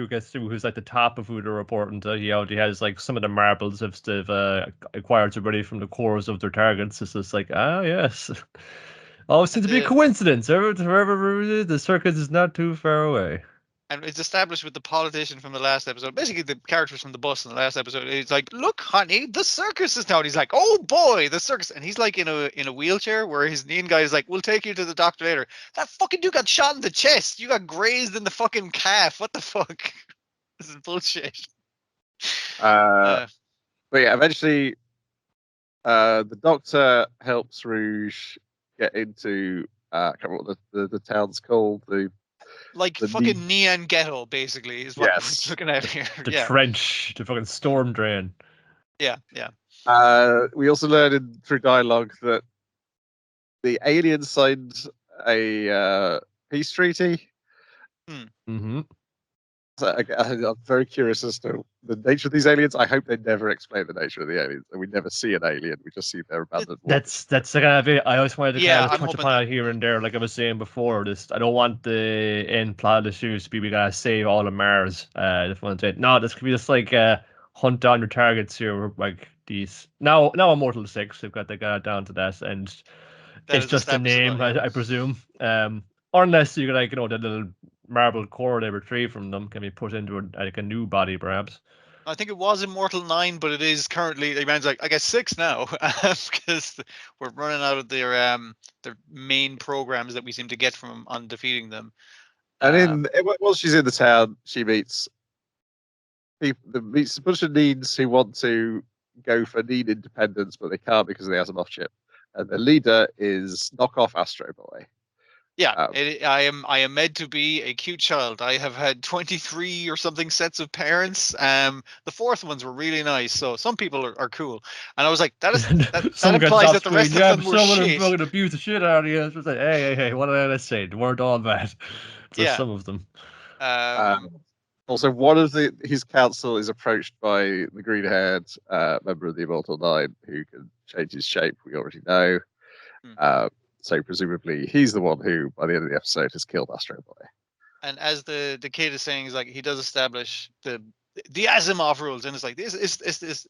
like the top of who they're reporting to, he already has like some of the marbles of they've acquired already from the cores of their targets. It's just like, yes, always seems to be a coincidence. Wherever the circus is not too far away. And it's established with the politician from the last episode. Basically, the characters from the bus in the last episode. He's like, "Look, honey, the circus is now." And he's like, "Oh boy, the circus!" And he's like in a wheelchair, where his Nean guy is like, "We'll take you to the doctor later." That fucking dude got shot in the chest. You got grazed in the fucking calf. What the fuck? This is bullshit. But yeah, eventually, the doctor helps Rouge get into I can't remember what the town's called. The fucking Neon Ghetto, basically, is what we're looking at here. The trench, the fucking storm drain. Yeah. We also learned through dialogue that the aliens signed a peace treaty. Mm-hmm. So, I'm very curious as to the nature of these aliens. I hope they never explain the nature of the aliens, and we never see an alien. We just see their abandoned. That's the kind of it. I always wanted to kind of touch upon it here and there, like I was saying before. I don't want the end plot of the series to be we gotta save all of Mars. No, this could be just like hunt down your targets here, like these. Now Immortal 6, they've got down to that, and it's just a name, I presume. Or unless you like the little marble core they retrieve from them can be put into a new body, perhaps. I think it was Immortal 9, but it is currently, the man's like, I guess 6 now, because we're running out of their main programs that we seem to get from on defeating them. And while she's in the town, she meets a bunch of Needs who want to go for Need independence, but they can't because they have an off chip. And the leader is knockoff Astro Boy. Yeah, Um, I am meant to be a cute child. I have had 23 or something sets of parents. The fourth ones were really nice, so some people are cool. And I was like, that Someone gets implies off that the rest screen. of Yeah, them but were someone shit. fucking abuse the shit out of you. It's just like, hey, what did I say? They weren't all bad. Just Yeah. some of them. Also, one of his council is approached by the green-haired member of the Immortal Nine who can change his shape. We already know. So presumably, he's the one who, by the end of the episode, has killed Astro Boy. And as the kid is saying, is like he does establish the Asimov rules, and it's like this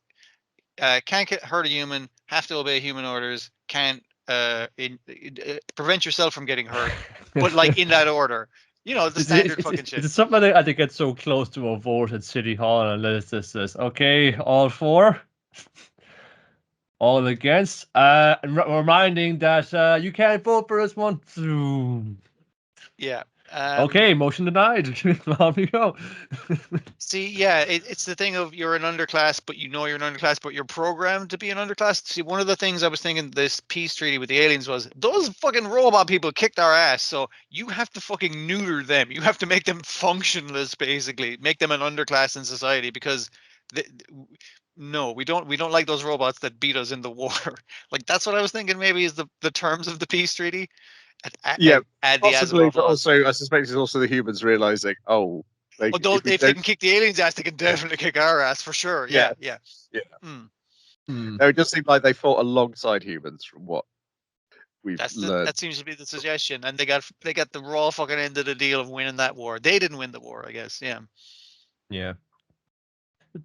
can't hurt a human, have to obey human orders, can't prevent yourself from getting hurt, but like in that order. You know, the standard fucking shit. It's something I think gets so close to a vote at City Hall, and it's just this, okay, all for, all against, reminding that you can't vote for this one. Yeah. Okay, motion denied. Off we go. See, yeah, it's the thing of you're an underclass, but you know you're an underclass, but you're programmed to be an underclass. See, one of the things I was thinking this peace treaty with the aliens was those fucking robot people kicked our ass, so you have to fucking neuter them. You have to make them functionless, basically, make them an underclass in society because no, we don't like those robots that beat us in the war. Like that's what I was thinking. Maybe is the terms of the peace treaty. Add the Possibly, Asimov but laws. also I suspect it's also the humans realizing, Although if they can kick the aliens' ass, they can definitely kick our ass for sure. Yeah. No, it just seemed like they fought alongside humans from what we've learned. That seems to be the suggestion, and they got the raw fucking end of the deal of winning that war. They didn't win the war, I guess. Yeah. Yeah.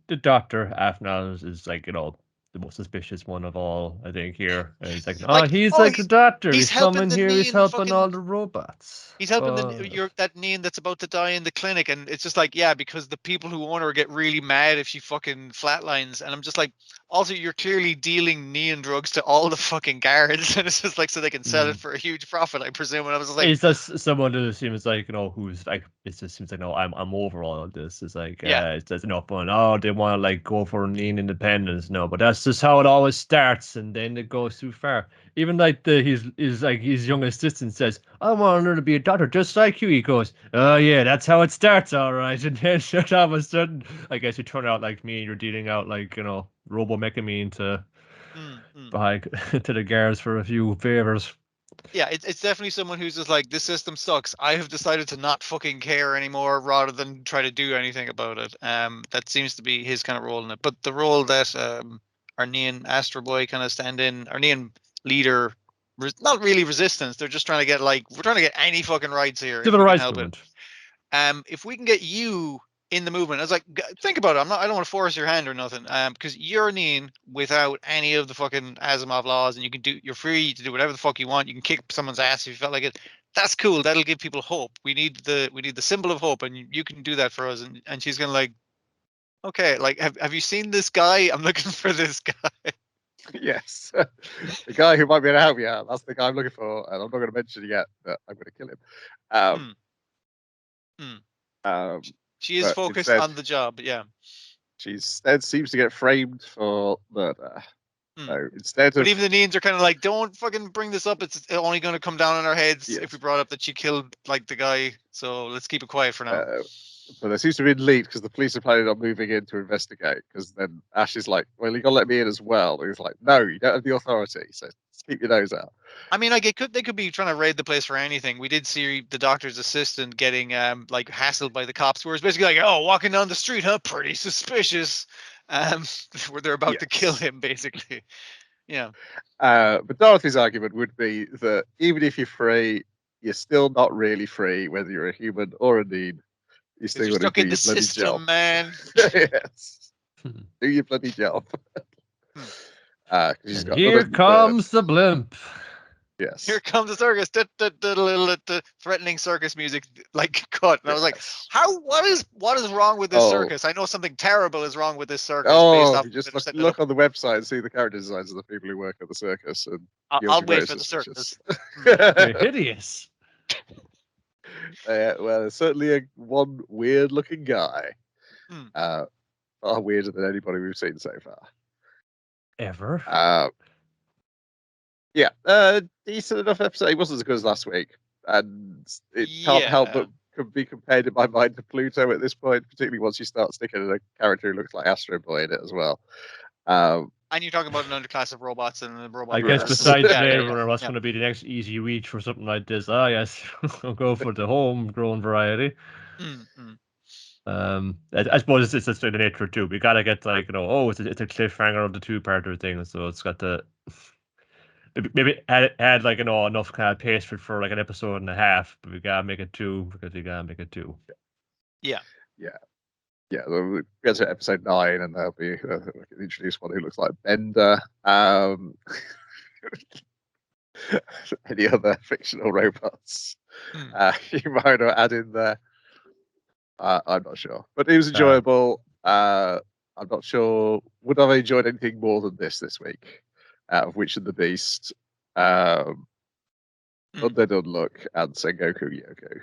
The Dr. Afnan is like, the most suspicious one of all, I think, here. And he's like, he's the doctor. He's coming here. He's helping all the robots. He's helping that Neen that's about to die in the clinic, and it's just like, yeah, because the people who own her get really mad if she fucking flatlines, and I'm just like, also you're clearly dealing Neen drugs to all the fucking guards, and it's just like so they can sell it for a huge profit, I presume. And I was just like, it's just someone who seems like who's like, it just seems like I'm over all of this. It's like it's just enough fun. They want to like go for Neen independence, but that's just how it always starts, and then it goes too far. Even like his young assistant says, I want to learn to be a doctor just like you. He goes, oh yeah, that's how it starts, all right. And then all of a sudden, I guess you turn out like me and you're dealing out like, robomechamine to to the guards for a few favors. Yeah, it's definitely someone who's just like, this system sucks. I have decided to not fucking care anymore rather than try to do anything about it. That seems to be his kind of role in it. But the role that Arnean Astro Boy kind of stand in, Arnean leader, not really resistance. They're just trying to get we're trying to get any fucking rights here. Civil rights movement. If we can get you in the movement, I was like, think about it. I don't want to force your hand or nothing. Because you're Neen without any of the fucking Asimov laws, and you're free to do whatever the fuck you want. You can kick someone's ass if you felt like it. That's cool. That'll give people hope. We need the symbol of hope, and you can do that for us. And she's gonna like, okay, like, have you seen this guy? I'm looking for this guy. Yes, the guy who might be able to help you out. That's the guy I'm looking for, and I'm not going to mention it yet, but I'm going to kill him. She is focused on the job, yeah. She instead seems to get framed for murder. So instead but even the Neens are kind of like, don't fucking bring this up. It's only going to come down on our heads if we brought up that she killed like the guy. So let's keep it quiet for now. But there seems to be a lead because the police are planning on moving in to investigate. Because then Ash is like, well, you got to let me in as well. And he's like, no, you don't have the authority. So just keep your nose out. I mean, like, they could be trying to raid the place for anything. We did see the doctor's assistant getting like hassled by the cops, where it's basically like, oh, walking down the street, huh? Pretty suspicious. Where they're about to kill him, basically. Yeah. But Dorothy's argument would be that even if you're free, you're still not really free, whether you're a human or a Neen. You still got to do your bloody job, man. Yes. Do your bloody job. Here comes the blimp. Yes. Here comes the circus. The threatening circus music, like, cut. And I was like, what is wrong with this circus? I know something terrible is wrong with this circus. You just look on the website and see the character designs of the people who work at the circus. And I'll wait for the circus. They're hideous. Well, there's certainly one weird-looking guy. Far weirder than anybody we've seen so far. Ever? Yeah. Decent enough episode. He wasn't as good as last week. and it can't help Yeah. but could be compared in my mind to Pluto at this point, particularly once you start sticking a character who looks like Astro Boy in it as well. And you're talking about an underclass of robots and the robot I guess murderers. besides Yeah, Blade yeah, Runner, what's yeah. going to be the next easy reach for something like this? Ah, yes, I'll go for the homegrown variety. I suppose it's just the nature too. We gotta get like it's a cliffhanger of the two-parter thing, so it's got to maybe add like enough kind of pace for like an episode and a half, but we gotta make it 2 because we gotta make it 2. Yeah. We'll get to episode 9, and there'll be introduce one who looks like Bender. Any other fictional robots you might want to add in there? I'm not sure, but it was enjoyable. I'm not sure. Would I have enjoyed anything more than this week? Out of Witch and the Beast, Undead Unluck, and Sengoku Yoko.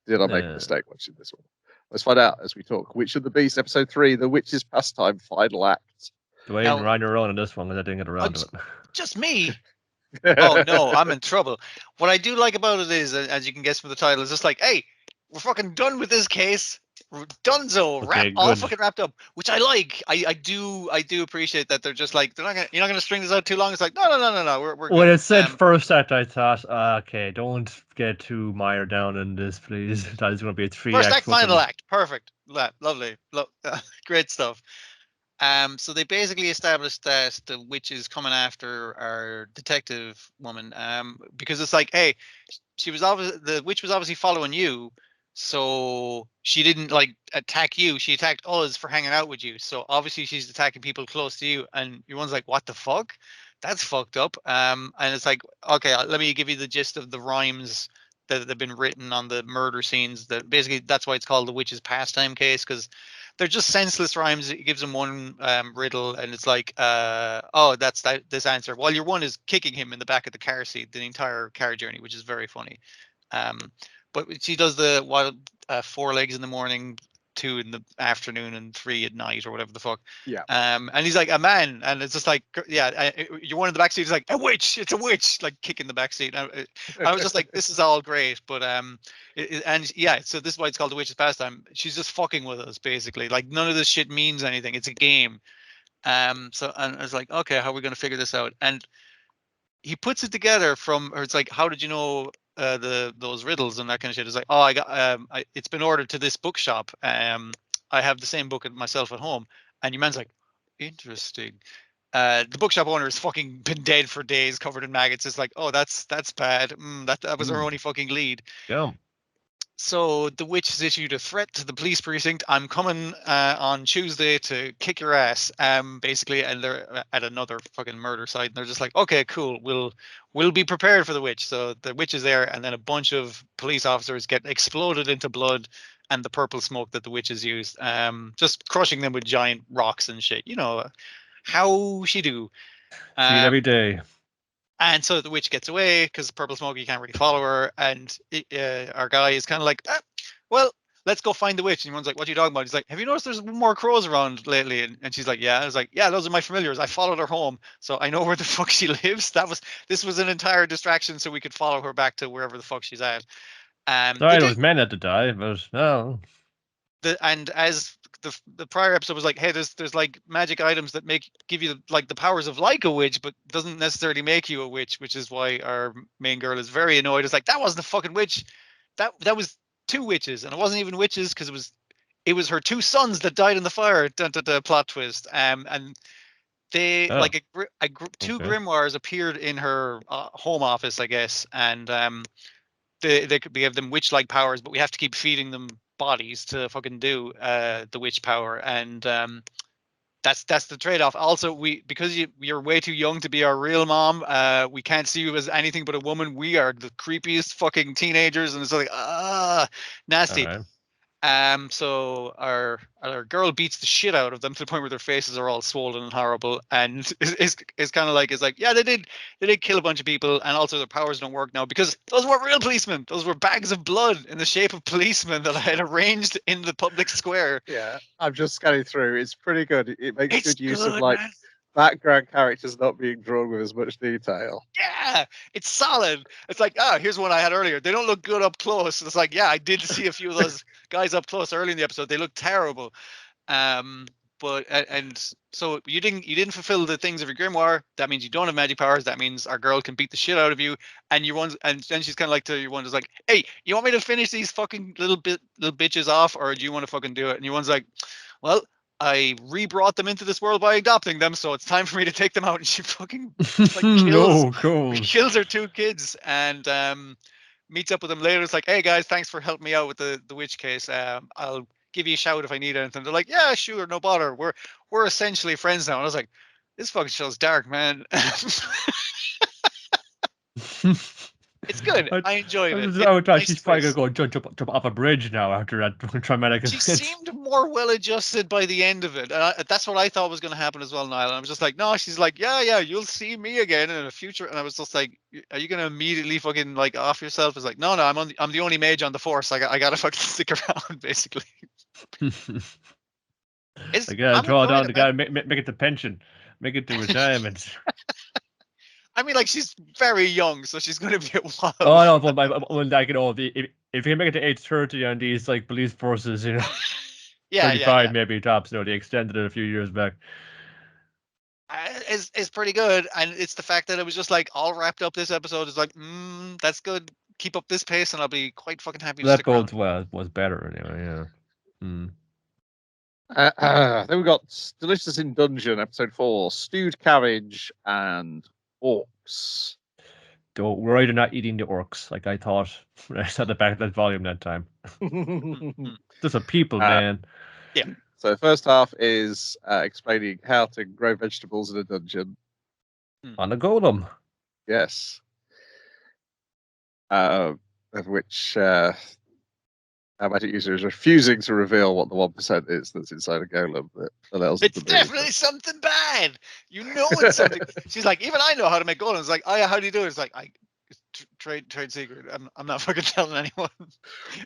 Did I make a mistake watching this one? Let's find out as we talk. Witch of the Beast, episode 3, The Witch's Pastime, final act. Dwayne, run your own on this one because I didn't get around to it. Just me. Oh no, I'm in trouble. What I do like about it is, as you can guess from the title, is just like, hey, we're fucking done with this case. Dunzo, all fucking wrapped up, which I like. I do appreciate that they're just like you're not gonna string this out too long. It's like no. We're when good. It said first act, I thought, okay, don't get too mired down in this, please. That is going to be a 3-act. First act, final act, perfect, lovely, great stuff. So they basically established that the witch is coming after our detective woman. Because it's like, hey, the witch was obviously following you. So she didn't like attack you. She attacked us for hanging out with you. So obviously she's attacking people close to you. And everyone's like, what the fuck? That's fucked up. And it's like, okay, let me give you the gist of the rhymes that have been written on the murder scenes. That basically that's why it's called the witch's pastime case, because they're just senseless rhymes. It gives them one riddle, and it's like, that's this answer. While your one is kicking him in the back of the car seat the entire car journey, which is very funny. But she does the 4 legs in the morning, 2 in the afternoon, and 3 at night, or whatever the fuck. Yeah. And he's like, a man, and it's just like, you're one in the back seat. He's like, a witch. It's a witch, like kicking the back seat. I was just like, this is all great, but so this is why it's called the witch's pastime. She's just fucking with us, basically. Like none of this shit means anything. It's a game. So and I was like, okay, how are we gonna figure this out? And he puts it together or it's like, how did you know those riddles and that kind of shit? It's like, oh, I got it's been ordered to this bookshop. I have the same book myself at home. And your man's like, interesting. The bookshop owner has fucking been dead for days, covered in maggots. It's like, oh, that's bad. That was our only fucking lead. Yeah. So the witch has issued a threat to the police precinct. I'm coming on Tuesday to kick your ass, basically. And they're at another fucking murder site. And they're just like, okay, cool. We'll be prepared for the witch. So the witch is there, and then a bunch of police officers get exploded into blood and the purple smoke that the witch has used, just crushing them with giant rocks and shit. You know how she do. See it every day. And so the witch gets away because purple smoke, you can't really follow her. And our guy is kind of like, well, let's go find the witch. And one's like, what are you talking about? He's like, have you noticed there's more crows around lately? And she's like, yeah. I was like, yeah, those are my familiars. I followed her home, so I know where the fuck she lives. This was an entire distraction so we could follow her back to wherever the fuck she's at. Sorry, those men had to die, but no. And as the prior episode was like, hey, there's like magic items that give you like the powers of like a witch, but doesn't necessarily make you a witch, which is why our main girl is very annoyed. It's like, that wasn't a fucking witch. That was 2 witches, and it wasn't even witches because it was her 2 sons that died in the fire. Plot twist. And they like 2 grimoires appeared in her home office, I guess, and they give them witch-like powers, but we have to keep feeding them bodies to fucking do the witch power, and that's the trade-off. Also, because you're way too young to be our real mom, we can't see you as anything but a woman. We are the creepiest fucking teenagers, and it's like nasty. Right. So our girl beats the shit out of them to the point where their faces are all swollen and horrible, and it's kind of like, it's like, yeah, they did kill a bunch of people, and also their powers don't work now because those weren't real policemen. Those were bags of blood in the shape of policemen that I had arranged in the public square. Yeah, I'm just scanning through. It's pretty good. It makes good use of like background characters not being drawn with as much detail. Yeah, it's solid. It's like, here's one I had earlier. They don't look good up close. It's like, yeah, I did see a few of those guys up close early in the episode. They look terrible. And so you didn't fulfill the things of your grimoire. That means you don't have magic powers. That means our girl can beat the shit out of you. And and then she's kind of like to your one is like, hey, you want me to finish these fucking little bitches off, or do you want to fucking do it? And your one's like, well, I re-brought them into this world by adopting them, so it's time for me to take them out. And she fucking kills her 2 kids and meets up with them later. It's like, hey guys, thanks for helping me out with the witch case. I'll give you a shout if I need anything. They're like, yeah, sure, no bother. We're essentially friends now. And I was like, this fucking show's dark, man. It's good. I enjoyed it. I would thought she's probably gonna go jump off a bridge now after that traumatic event. She seemed more well adjusted by the end of it. That's what I thought was going to happen as well, Niall. And I was just like, no. She's like, yeah, you'll see me again in the future. And I was just like, are you going to immediately fucking like off yourself? It's like, no, I'm the only mage on the force. I gotta fucking stick around, basically. I gotta draw down the guy, make it the pension, make it the retirement. I mean, like, she's very young, so she's going to be a while. Oh no, but like, you know, if you can make it to age 30 on these like police forces, you know, 35 maybe tops. You know, they extended it a few years back. It's pretty good, and it's the fact that it was just like all wrapped up. This episode is like, that's good. Keep up this pace, and I'll be quite fucking happy. That bodes well. Was better anyway. Yeah. Then we got Delicious in Dungeon, episode 4, Stewed Cabbage and Orcs. Don't worry, they're not eating the orcs like I thought when I saw the back of that volume that time. Those are people, man. Yeah. So the first half is explaining how to grow vegetables in a dungeon. On a golem. Yes. Of which our magic user is refusing to reveal what the 1% is that's inside a golem. That allows it's definitely something bad. You know it's something. She's like, even I know how to make golems. It's like, oh yeah, how do you do it? It's like, trade secret. I'm not fucking telling anyone.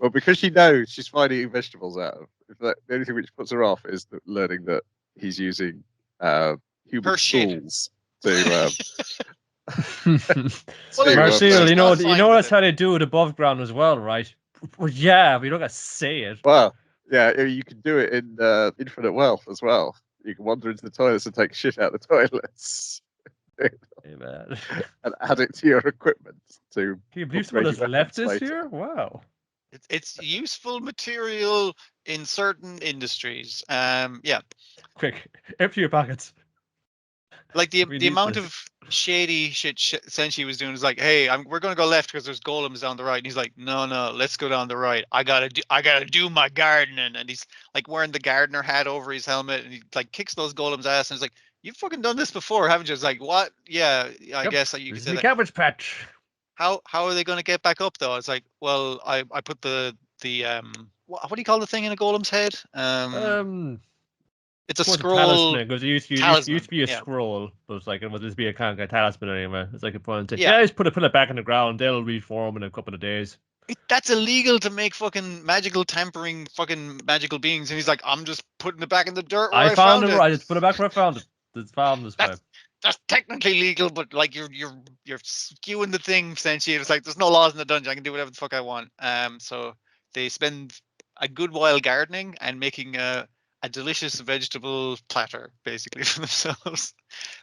Well, because she knows she's fine eating vegetables out of. The only thing which puts her off is learning that he's using human tools to. Marcel, you know that's how they do it above ground as well, right? Well, yeah, we don't got to say it. Well, yeah, you can do it in Infinite Wealth as well. You can wander into the toilets and take shit out of the toilets. Hey, man. And add it to your equipment to. Can you believe someone has left this here? Wow. It's useful material in certain industries. Yeah. Quick, empty your pockets. Like the amount of shady shit Senshi was doing is like, hey, we're gonna go left because there's golems down the right, and he's like, no, let's go down the right. I gotta do my gardening, and he's like wearing the gardener hat over his helmet, and he like kicks those golems' ass, and he's like, you've fucking done this before, haven't you? It's like, what? Yeah, I guess like, you can say that. Cabbage patch. How are they gonna get back up though? It's like, well, I put the what do you call the thing in a golem's head? It's a scroll. Because it used to be a scroll, but it's like it was be a kind of talisman anyway. It's like a point. Just put it back in the ground. They'll reform in a couple of days. That's illegal to make fucking magical tampering fucking magical beings. And he's like, I'm just putting it back in the dirt. Where I found it. I just put it back where I found it. It's found this way. That's technically legal, but like you're skewing the thing, essentially. It's like there's no laws in the dungeon. I can do whatever the fuck I want. So they spend a good while gardening and making a delicious vegetable platter, basically, for themselves.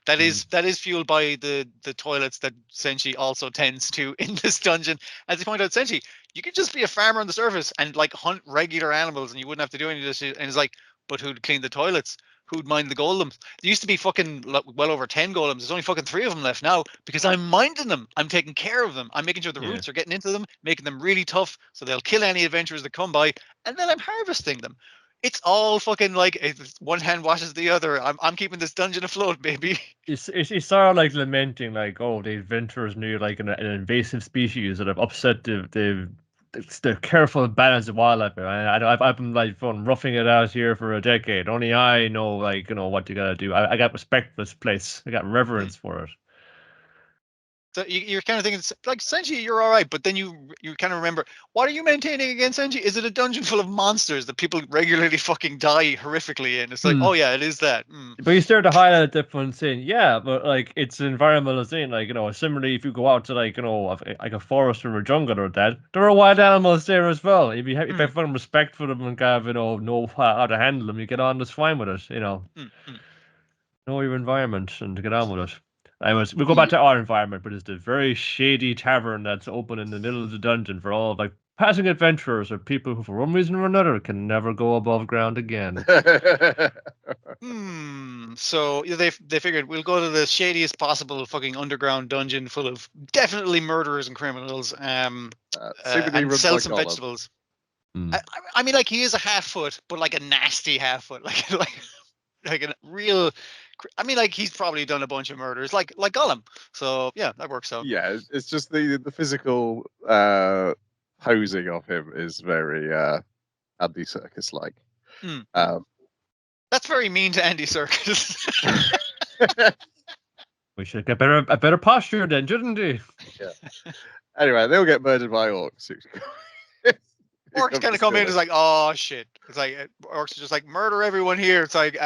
That is fueled by the toilets that Senshi also tends to in this dungeon. As you point out, Senshi, you could just be a farmer on the surface and like hunt regular animals, and you wouldn't have to do any of this shit. And it's like, but who'd clean the toilets? Who'd mind the golems? There used to be fucking well over 10 golems. There's only fucking 3 of them left now because I'm minding them. I'm taking care of them. I'm making sure the roots are getting into them, making them really tough so they'll kill any adventurers that come by, and then I'm harvesting them. It's all fucking like one hand washes the other. I'm keeping this dungeon afloat, baby. It's sort of like lamenting, like, oh, the adventurers knew like an invasive species that have upset the careful balance of wildlife. I've been like roughing it out here for a decade. Only I know, like, you know, what you gotta do. I got respect for this place. I got reverence for it. So you're kind of thinking like Senshi, you're all right, but then you kind of remember, what are you maintaining against Senshi? Is it a dungeon full of monsters that people regularly fucking die horrifically in? It's like, oh yeah, it is that. But you start to highlight a different thing, yeah. But like it's an environmental thing, like similarly, if you go out to like like a forest or a jungle or that, there are wild animals there as well. If you have respect for them and kind of know how to handle them, you get on just fine with it. Know your environment and get on with it. We go back to our environment, but it's the very shady tavern that's open in the middle of the dungeon for all like passing adventurers or people who, for one reason or another, can never go above ground again. So they figured we'll go to the shadiest possible fucking underground dungeon full of definitely murderers and criminals. And sell some vegetables. I mean, like he is a half foot, but like a nasty half foot, like a real. I mean, like he's probably done a bunch of murders, like Gollum. So yeah, that works out. Yeah, it's just the physical posing of him is very Andy Serkis like. That's very mean to Andy Serkis. We should get a better posture then, shouldn't we? Yeah. Anyway, they'll get murdered by orcs. Orcs kind of come in and it's like, oh shit. It's like orcs are just like murder everyone here. It's like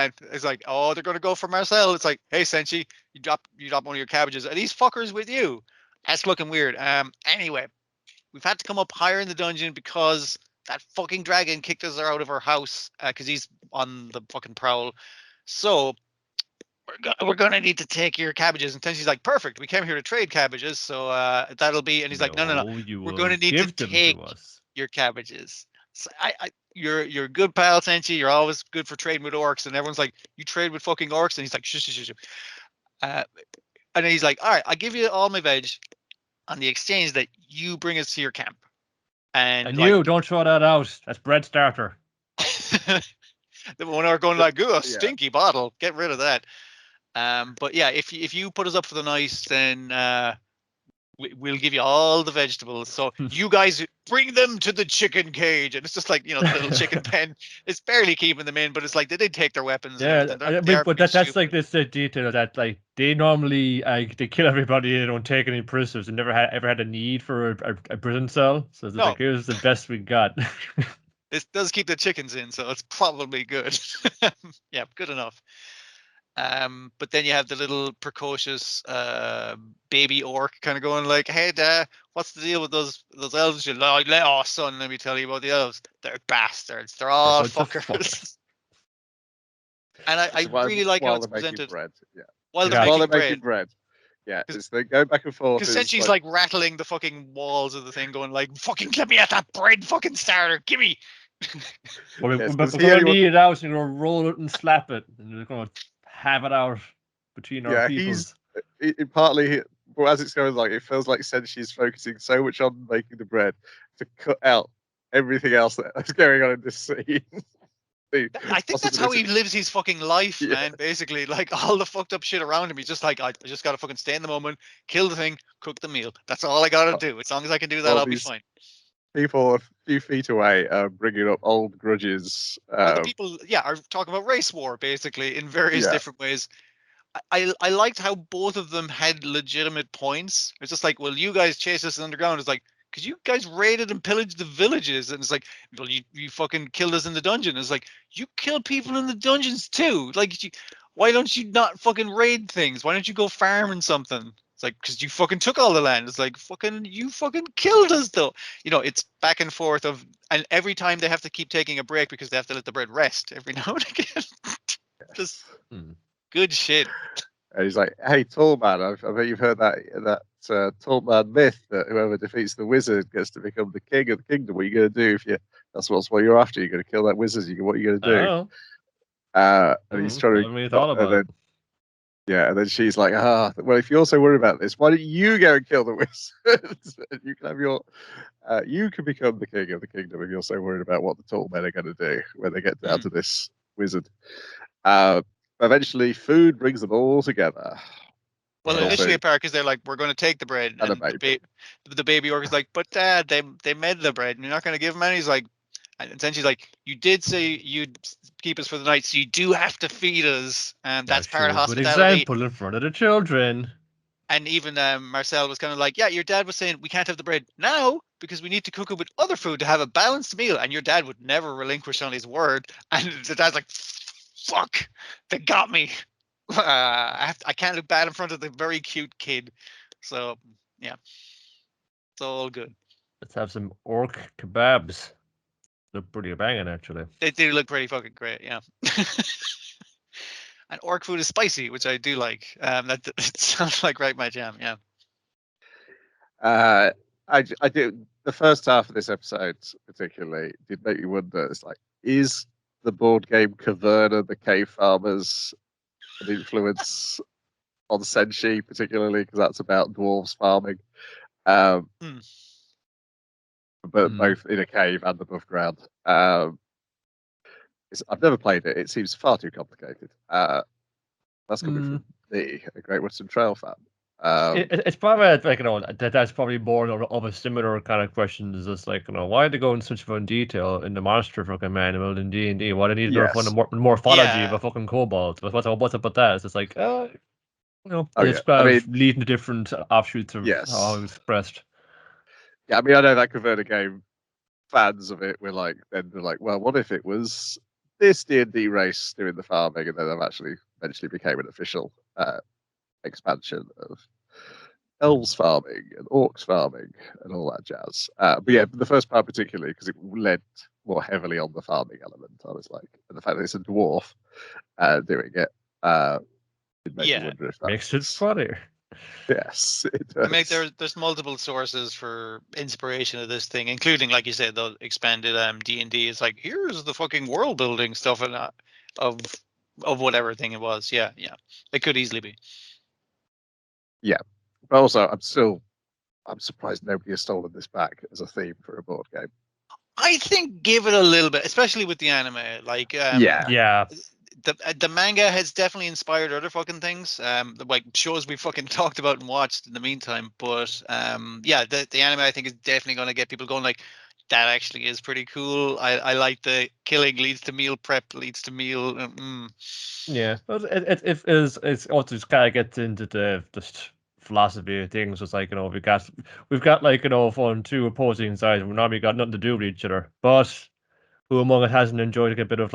oh, they're gonna go for Marcel. It's like, hey Senshi, you drop one of your cabbages. Are these fuckers with you? That's looking weird. Anyway, we've had to come up higher in the dungeon because that fucking dragon kicked us out of our house because he's on the fucking prowl. So we're gonna need to take your cabbages. And Senshi's like, perfect. We came here to trade cabbages, so that'll be. And he's like, no. We're gonna need to take your cabbages. So you're a good pal, Senshi. You're always good for trading with orcs. And everyone's like, you trade with fucking orcs? And he's like, shush. And then he's like, all right, I'll give you all my veg on the exchange that you bring us to your camp. And like, you don't throw that out. That's bread starter. The one are going like, ooh, a stinky bottle. Get rid of that. But yeah, if you put us up for the night, then we'll give you all the vegetables. So you guys bring them to the chicken cage, and it's just like the little chicken pen. It's barely keeping them in, but it's like they did take their weapons. Yeah, but that's like this detail that like they normally they kill everybody. They don't take any prisoners. They never ever had a need for a prison cell. So it's like here's the best we got. This does keep the chickens in, so it's probably good. Yeah, good enough. But then you have the little precocious baby orc kind of going like, hey Dad, what's the deal with those elves? You're like, oh son, let me tell you about the elves. They're bastards. They're all fuckers. And I really like how it's presented. Bread. Yeah. While they're making bread. Yeah, they go back and forth. Because Senshi's like rattling the fucking walls of the thing, going like, fucking let me at that bread fucking starter, gimme. We're gonna need it out and we'll roll it and slap it, and we're gonna have it out between our peoples. He partly, well, as it's going, like it feels like Senshi's focusing so much on making the bread to cut out everything else that's going on in this scene. I think that's how he lives his fucking life, man. Basically, like all the fucked up shit around him, he's just like, I just gotta fucking stay in the moment, kill the thing, cook the meal. That's all I gotta do. As long as I can do that, I'll be fine. People a few feet away bringing up old grudges. The people, are talking about race war, basically, in various different ways. I liked how both of them had legitimate points. It's just like, well, you guys chase us underground. It's like, because you guys raided and pillaged the villages. And it's like, well, you fucking killed us in the dungeon. It's like, you killed people in the dungeons too. Like, why don't you not fucking raid things? Why don't you go farming something? It's like, because you fucking took all the land. It's like, you fucking killed us though. It's back and forth and every time they have to keep taking a break because they have to let the bread rest every now and again. Just good shit. And he's like, hey, tall man, I bet you've heard that tall man myth that whoever defeats the wizard gets to become the king of the kingdom. What are you going to do if that's what you're after? You're going to kill that wizard. What are you going to do? And he's trying to. And then she's like, well, if you're so worried about this, why don't you go and kill the wizard? You can have you can become the king of the kingdom if you're so worried about what the tall men are going to do when they get down to this wizard. Eventually, food brings them all together. Well, initially apart because they're like, we're going to take the bread. And the baby orc is like, but Dad, they made the bread and you're not going to give them any? He's like, and then she's like, you did say you'd keep us for the night, so you do have to feed us. And that's part of hospitality. Good example in front of the children. And even Marcel was kind of like, yeah, your dad was saying we can't have the bread now because we need to cook it with other food to have a balanced meal. And your dad would never relinquish on his word. And the dad's like, fuck, they got me. I can't look bad in front of the very cute kid. So, yeah, it's all good. Let's have some orc kebabs. Look pretty banging, actually. They do look pretty fucking great, yeah. And orc food is spicy, which I do like. That it sounds like right my jam, yeah. I do. The first half of this episode, particularly, did make me wonder. It's like, is the board game Caverna the Cave Farmers an influence on Senshi, particularly because that's about dwarves farming, but both in a cave and above ground. I've never played it. It seems far too complicated. That's coming from me, a Great Western Trail fan. It's probably like that's probably more of a similar kind of question. Is just like why they go in such fun detail in the monster fucking manual in D&D? Why they need to find a morphology of a fucking kobold? What's up with that? It's just like it's leading to different offshoots of how it's expressed. Yeah, I mean, I know that Caverna game fans of it were like, then they're like, well, what if it was this D&D race doing the farming, and then it actually eventually became an official expansion of elves farming and orcs farming and all that jazz. But yeah, the first part particularly, because it led more heavily on the farming element, I was like, and the fact that it's a dwarf doing it, it made me wonder if that makes it funnier. Yes, it does. There's multiple sources for inspiration of this thing, including, like you said, the expanded D&D. It's like, here's the fucking world building stuff and of whatever thing it was. Yeah, it could easily be. Yeah, but also I'm surprised nobody has stolen this back as a theme for a board game. I think give it a little bit, especially with the anime. Like, yeah. The manga has definitely inspired other fucking things, like shows we fucking talked about and watched in the meantime. But the anime I think is definitely going to get people going. Like, that actually is pretty cool. I like the killing leads to meal, prep leads to meal. Yeah, but it's also just kind of gets into the just philosophy of things. It's like we've got like on two opposing sides. We've normally got nothing to do with each other, but who among us hasn't enjoyed a bit of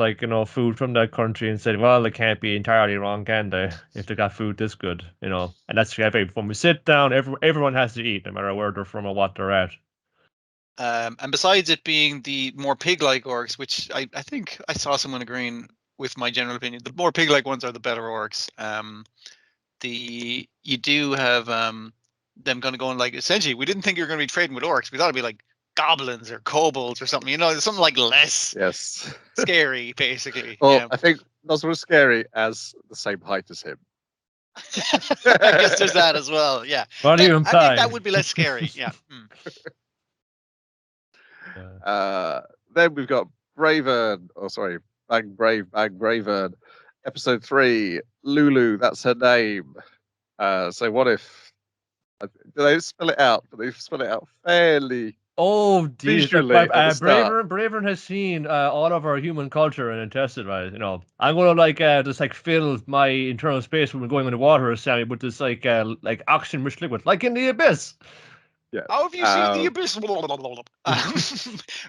food from that country and said, well, they can't be entirely wrong, can they? If they got food this good, and that's when we sit down, everyone has to eat, no matter where they're from or what they're at. And besides it being the more pig-like orcs, which I think I saw someone agreeing with my general opinion, the more pig-like ones are the better orcs. You do have them kind of going like, essentially, we didn't think you were going to be trading with orcs. We thought it'd be like goblins or kobolds or something, something like less scary, basically. Well, I think not so scary as the same height as him. I guess there's that as well. Yeah, I think that would be less scary. Yeah. Then we've got Bravern. Oh, sorry, Bag Bravern. Episode 3. Lulu. That's her name. So what if? Do they spell it out? Do they spell it out fairly? Oh, dear. Bravern has seen all of our human culture and tested, right? I'm gonna just fill my internal space when we're going in the water, Sammy, with this like oxygen-rich liquid, like in the abyss. Yeah. How have you seen the abyss?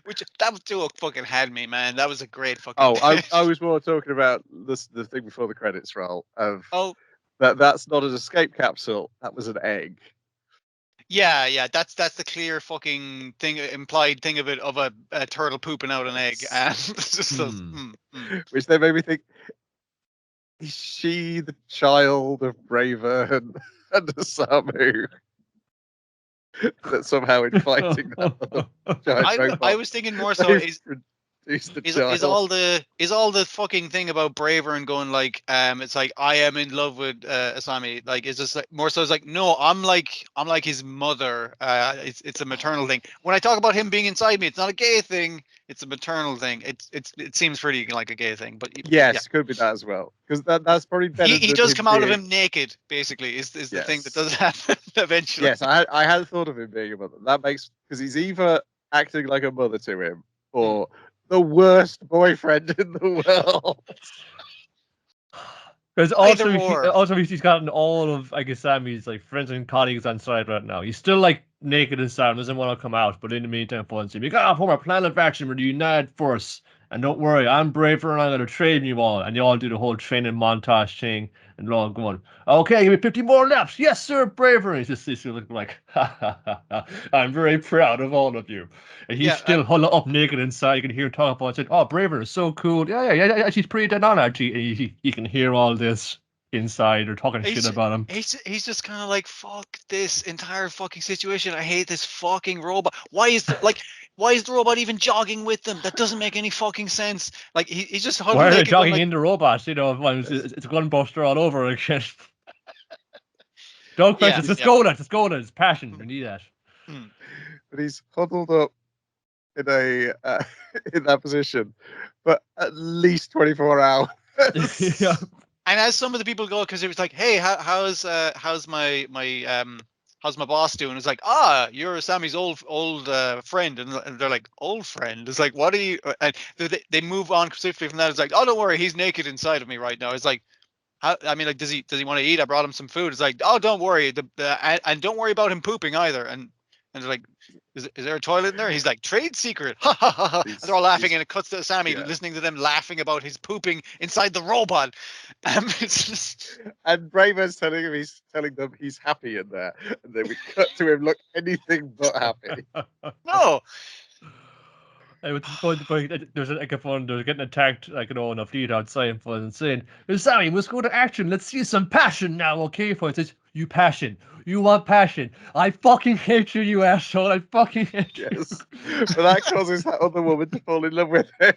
Which that too fucking had me, man. That was a great fucking. I was more talking about the thing before the credits roll of. That's not an escape capsule. That was an egg. Yeah, that's the clear fucking thing, implied thing of a turtle pooping out an egg, which then made me think: is she the child of Bravern and Osamu that somehow in fighting that giant robot? I was thinking more so is all the fucking thing about Bravern going like it's like I am in love with Asami, like is this like more so it's like no, I'm like his mother, it's a maternal thing. When I talk about him being inside me, it's not a gay thing, it's a maternal thing. It seems pretty like a gay thing, but yes, could be that as well, because that's probably better. He does come out of him naked, basically, is the thing that does happen eventually. Yes, I had thought of him being a mother. That makes, because he's either acting like a mother to him or the worst boyfriend in the world. Because Either or. also he's gotten all of, I guess, Sammy's like friends and colleagues on side right now. He's still like naked inside, doesn't want to come out. But in the meantime, finds him. You got to form a plan of action with the United Force. And don't worry, I'm braver and I'm going to train you all. And they all do the whole training montage thing. And they're all going, okay, give me 50 more laps. Yes, sir, braver. And he's just looking like, ha, ha, ha, ha. I'm very proud of all of you. And he's still huddled up naked inside. You can hear him talk about it. Said, oh, braver is so cool. Yeah. She's pretty dead on, actually. And you can hear all this inside. They're talking shit about him. He's just kind of like, fuck this entire fucking situation. I hate this fucking robot. Why is the robot even jogging with them? That doesn't make any fucking sense. Like he's just huddled. Why are they jogging in the robots? You know, it's Gunbuster all over again. Don't question. Let's go with it. It's passion. We need that. But he's huddled up in a in that position for at least 24 hours. Yeah. And as some of the people go, because it was like, hey, how's my boss doing? It's like, you're Sammy's old friend, and they're like, old friend. It's like, what are you? And they move on swiftly from that. It's like, oh, don't worry, he's naked inside of me right now. It's like, does he want to eat? I brought him some food. It's like, oh, don't worry, and don't worry about him pooping either. And they're like, is there a toilet in there? He's like, trade secret. Ha ha ha ha. And they're all laughing, and it cuts to Sammy listening to them laughing about his pooping inside the robot. It's just... And Braver's telling them he's happy in there. And then we cut to him look anything but happy. No. There's like a fun. They're getting attacked, like, in a fleet outside, and saying, "Sammy, let's go to action. Let's see some passion now, okay?" For it says, "You passion. You want passion. I fucking hate you, you asshole. I fucking hate you." Yes, but that causes that other woman to fall in love with him.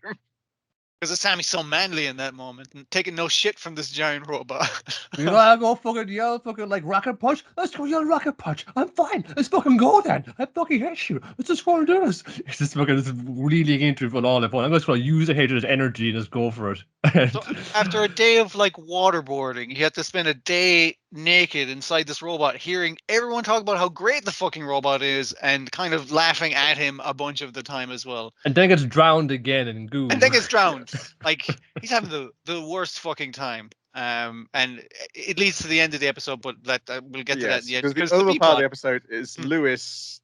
Because Sammy's so manly in that moment and taking no shit from this giant robot. You know, I go fucking yell, fucking like rocket punch. Let's go yell rocket punch. I'm fine. Let's fucking go then. I fucking hate you. Let's just go and do this. It's just fucking really into it all the fun. I'm just gonna use the hatred as energy and just go for it. So after a day of like waterboarding, he had to spend a day naked inside this robot, hearing everyone talk about how great the fucking robot is and kind of laughing at him a bunch of the time as well. And then gets drowned again in goo. And then gets drowned. Like, he's having the worst fucking time. And it leads to the end of the episode, but we'll get to that in the end. Because the other part of the episode is Lewis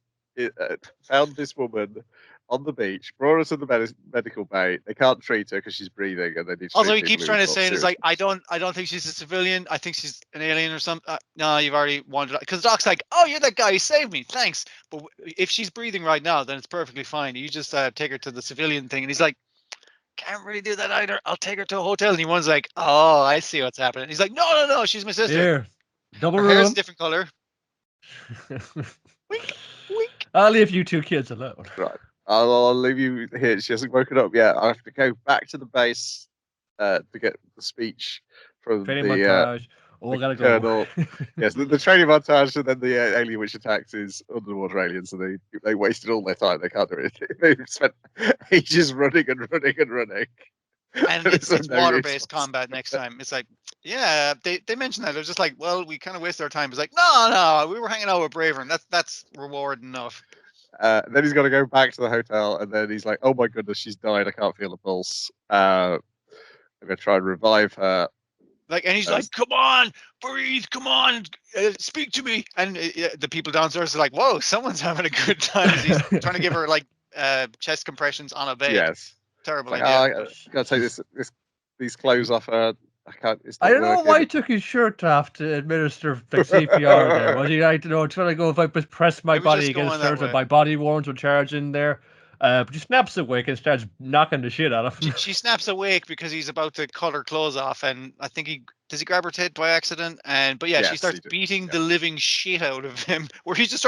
found this woman on the beach, brought her to the medical bay. They can't treat her because she's breathing, and they need to also, he keeps trying to say, it's like, I don't think she's a civilian. I think she's an alien or something. No, you've already wanted. Because Doc's like, oh, you're that guy who saved me. Thanks. But if she's breathing right now, then it's perfectly fine. You just take her to the civilian thing. And he's like, can't really do that either. I'll take her to a hotel. And one's like, oh, I see what's happening. He's like, no, she's my sister. Here, double her room. Hair's a different color. Wink, wink. I'll leave you two kids alone. Right. I'll leave you here. She hasn't woken up yet. I have to go back to the base to get the speech from training the montage. Gotta colonel. Yes, the training montage, and then the alien which attacks is underwater aliens. So they wasted all their time. They can't do anything. They spent ages running. And it's water-based combat next time. It's like, yeah, they mentioned that. It was just like, well, we kind of wasted our time. It's like, no, we were hanging out with Braver, and that's reward enough. Then he's got to go back to the hotel, and then he's like, "Oh my goodness, she's died. I can't feel a pulse. I'm gonna try and revive her." Like, and he's like, "Come on, breathe. Come on, speak to me." And the people downstairs are like, "Whoa, someone's having a good time." He's trying to give her like chest compressions on a bed. Yes, terrible like, idea. I gotta take these clothes off her. I can't. I don't know why he took his shirt off to administer the CPR there. Was he like, trying to go, if I press my body against hers, and my body warms will charge in there? But he snaps awake and starts knocking the shit out of him. She snaps awake because he's about to cut her clothes off, and I think does he grab her tit by accident? But she starts beating the living shit out of him. Where he's just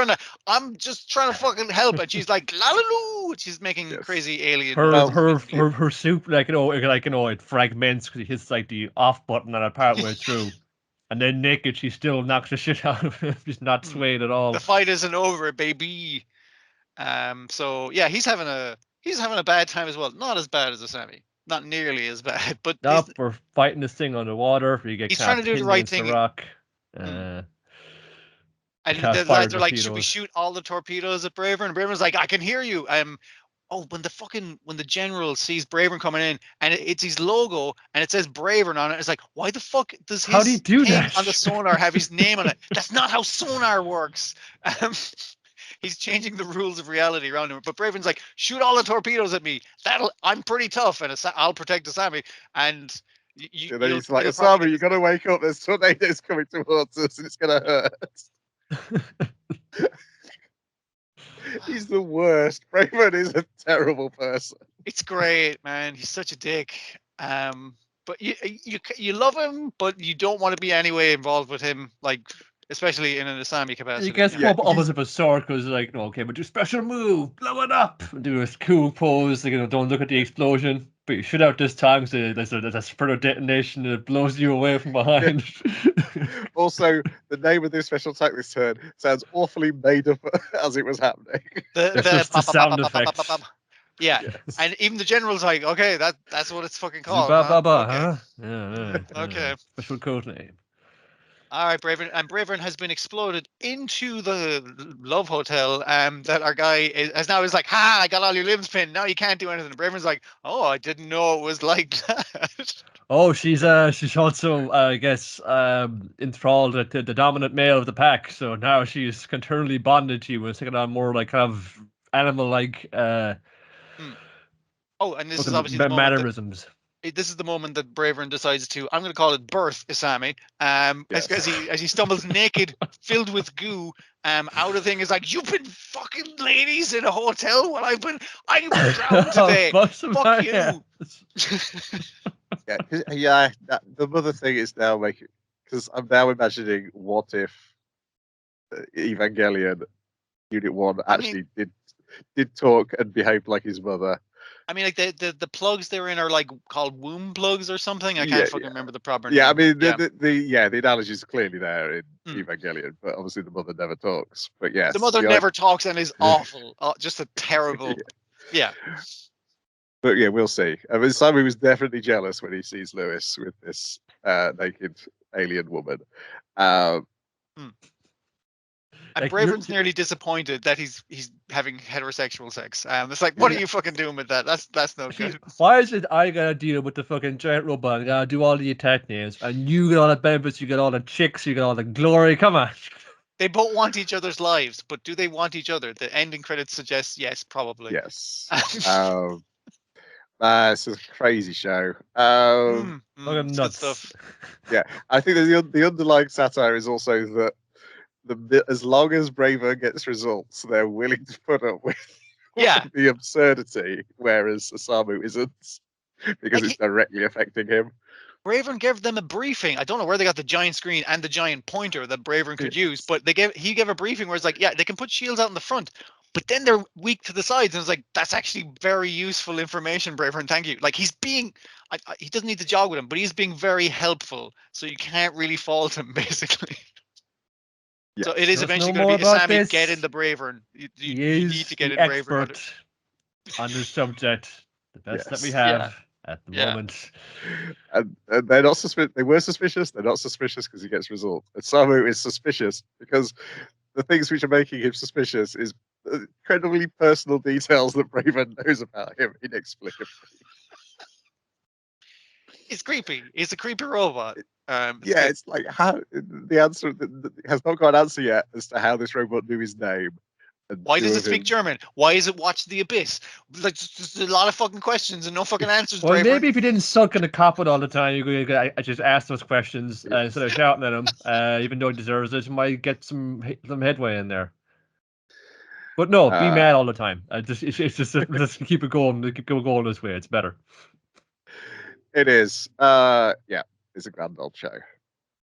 I'm just trying to fucking help, and she's like la la loo. She's making crazy alien. Her soup, it fragments because he hits like the off button on a partway through. And then naked, she still knocks the shit out of him. She's not swayed at all. The fight isn't over, baby. So yeah, he's having a bad time as well. Not as bad as Sammy. Not nearly as bad. But we're fighting this thing underwater. He's trying to do the right thing. Rock. And the lads are like, should we shoot all the torpedoes at Braver? And Braver's like, I can hear you. when the general sees Bravern coming in and it's his logo and it says Bravern on it, it's like, why the fuck does How do you his do thing that? on the sonar have his name on it? That's not how sonar works. He's changing the rules of reality around him. But Bravern's like, shoot all the torpedoes at me. I'm pretty tough, and I'll protect Asami. And And then he's like, you'll probably Asami, you get got to wake up. There's tornadoes coming towards us, and it's gonna hurt. He's the worst. Bravern is a terrible person. It's great, man. He's such a dick. But you love him, but you don't want to be anyway involved with him, like especially in an Asami capacity. You guess Yeah, opposite of Sork was like, no, okay, but do special move, blow it up, do a cool pose, like, don't look at the explosion, but you shoot out this time, so there's a further detonation and it blows you away from behind. Also, the name of this special attack this turn sounds awfully made up as it was happening. It's just the sound effects. Yeah, Yes. and even the general's like, okay, that's what it's fucking called. Zuba-ba-ba, Okay. huh? Yeah. Okay. Special code name. All right, Bravern, and Bravern has been exploded into the love hotel. That our guy is like, ha! I got all your limbs pinned. Now you can't do anything. And Bravern's like, oh, I didn't know it was like that. Oh, she's also I guess enthralled at the dominant male of the pack. So now she's internally bonded to you and taking on more like kind of animal like Oh, and this is obviously the moment mannerisms. this is the moment that Bravern decides to, I'm going to call it birth Asami. Yes. As he stumbles naked, filled with goo, out of the thing is like, you've been fucking ladies in a hotel while I'm drowned today. Fuck you. The mother thing is now making, because I'm now imagining what if Evangelion Unit 1 actually did talk and behaved like his mother. I mean, like the plugs they're in are like called womb plugs or something. I can't fucking remember the proper name. Yeah, I mean the analogy is clearly there in Mm. Evangelion, but obviously the mother never talks. But yes, The mother never talks and is awful. Just a terrible. Yeah. But yeah, we'll see. I mean, Simon was definitely jealous when he sees Lewis with this naked alien woman. And Like, Bravern's nearly disappointed that he's having heterosexual sex. It's like, what are you fucking doing with that? That's no good. Why is it I gotta deal with the fucking giant robot? I gotta do all the attack names, and you get all the benefits, you get all the chicks, you get all the glory. Come on. They both want each other's lives, but do they want each other? The ending credits suggest yes, probably. Yes. It's a crazy show. Fucking It's nuts. good stuff. Yeah, I think the underlying satire is also that as long as Bravern gets results, they're willing to put up with the absurdity, whereas Osamu isn't, because it's directly affecting him. Bravern gave them a briefing. I don't know where they got the giant screen and the giant pointer that Bravern could use, but he gave a briefing where it's like, yeah, they can put shields out in the front, but then they're weak to the sides. And it's like, that's actually very useful information, Bravern. Thank you. Like, he's being, he doesn't need to jog with him, but he's being very helpful. So you can't really fault him, basically. Yes. So it is eventually going to be Asami, get in the Bravern. You need to get in Bravern. Expert on this subject. The best that we have at the moment. And they're not suspicious. They were suspicious. They're not suspicious because he gets results. And Samu is suspicious because the things which are making him suspicious is incredibly personal details that Bravern knows about him inexplicably. It's creepy. It's a creepy robot. It's like how the answer has not got an answer yet as to how this robot knew his name. Why does it speak German? Why is it watch the abyss? Like, just a lot of fucking questions and no fucking answers. Well, maybe if you didn't suck in the cockpit all the time, you could just ask those questions instead of shouting at him. Even though he deserves it, you might get some headway in there. But no, be mad all the time. It's just let's keep it going. Keep going this way. It's better. It is. It's a grand old show.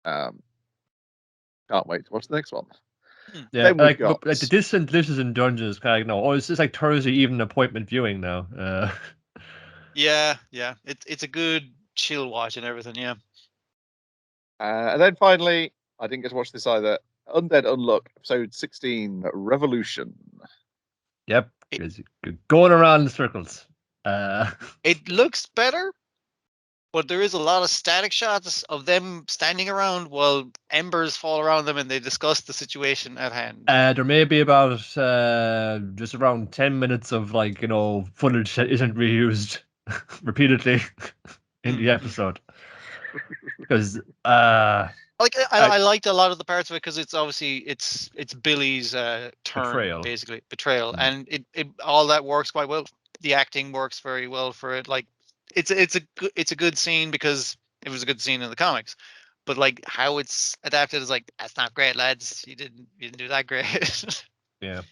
Can't wait to watch the next one. Yeah, like the distant glitches and dungeons, kind of no. It's just like Thursday evening appointment viewing now. Yeah, it's a good chill watch and everything. Yeah. And then finally, I didn't get to watch this either. Undead Unluck, episode 16, Revolution. Yep, it's going around in circles. It looks better. But there is a lot of static shots of them standing around while embers fall around them and they discuss the situation at hand. There may be about just around 10 minutes of footage that isn't reused repeatedly in the episode. Because I liked a lot of the parts of it because it's obviously it's Billy's turn, Betrayal. basically betrayal, and it all that works quite well. The acting works very well for it. Like it's a good scene because it was a good scene in the comics, but like how it's adapted is like, that's not great, lads. You didn't do that great. Yeah,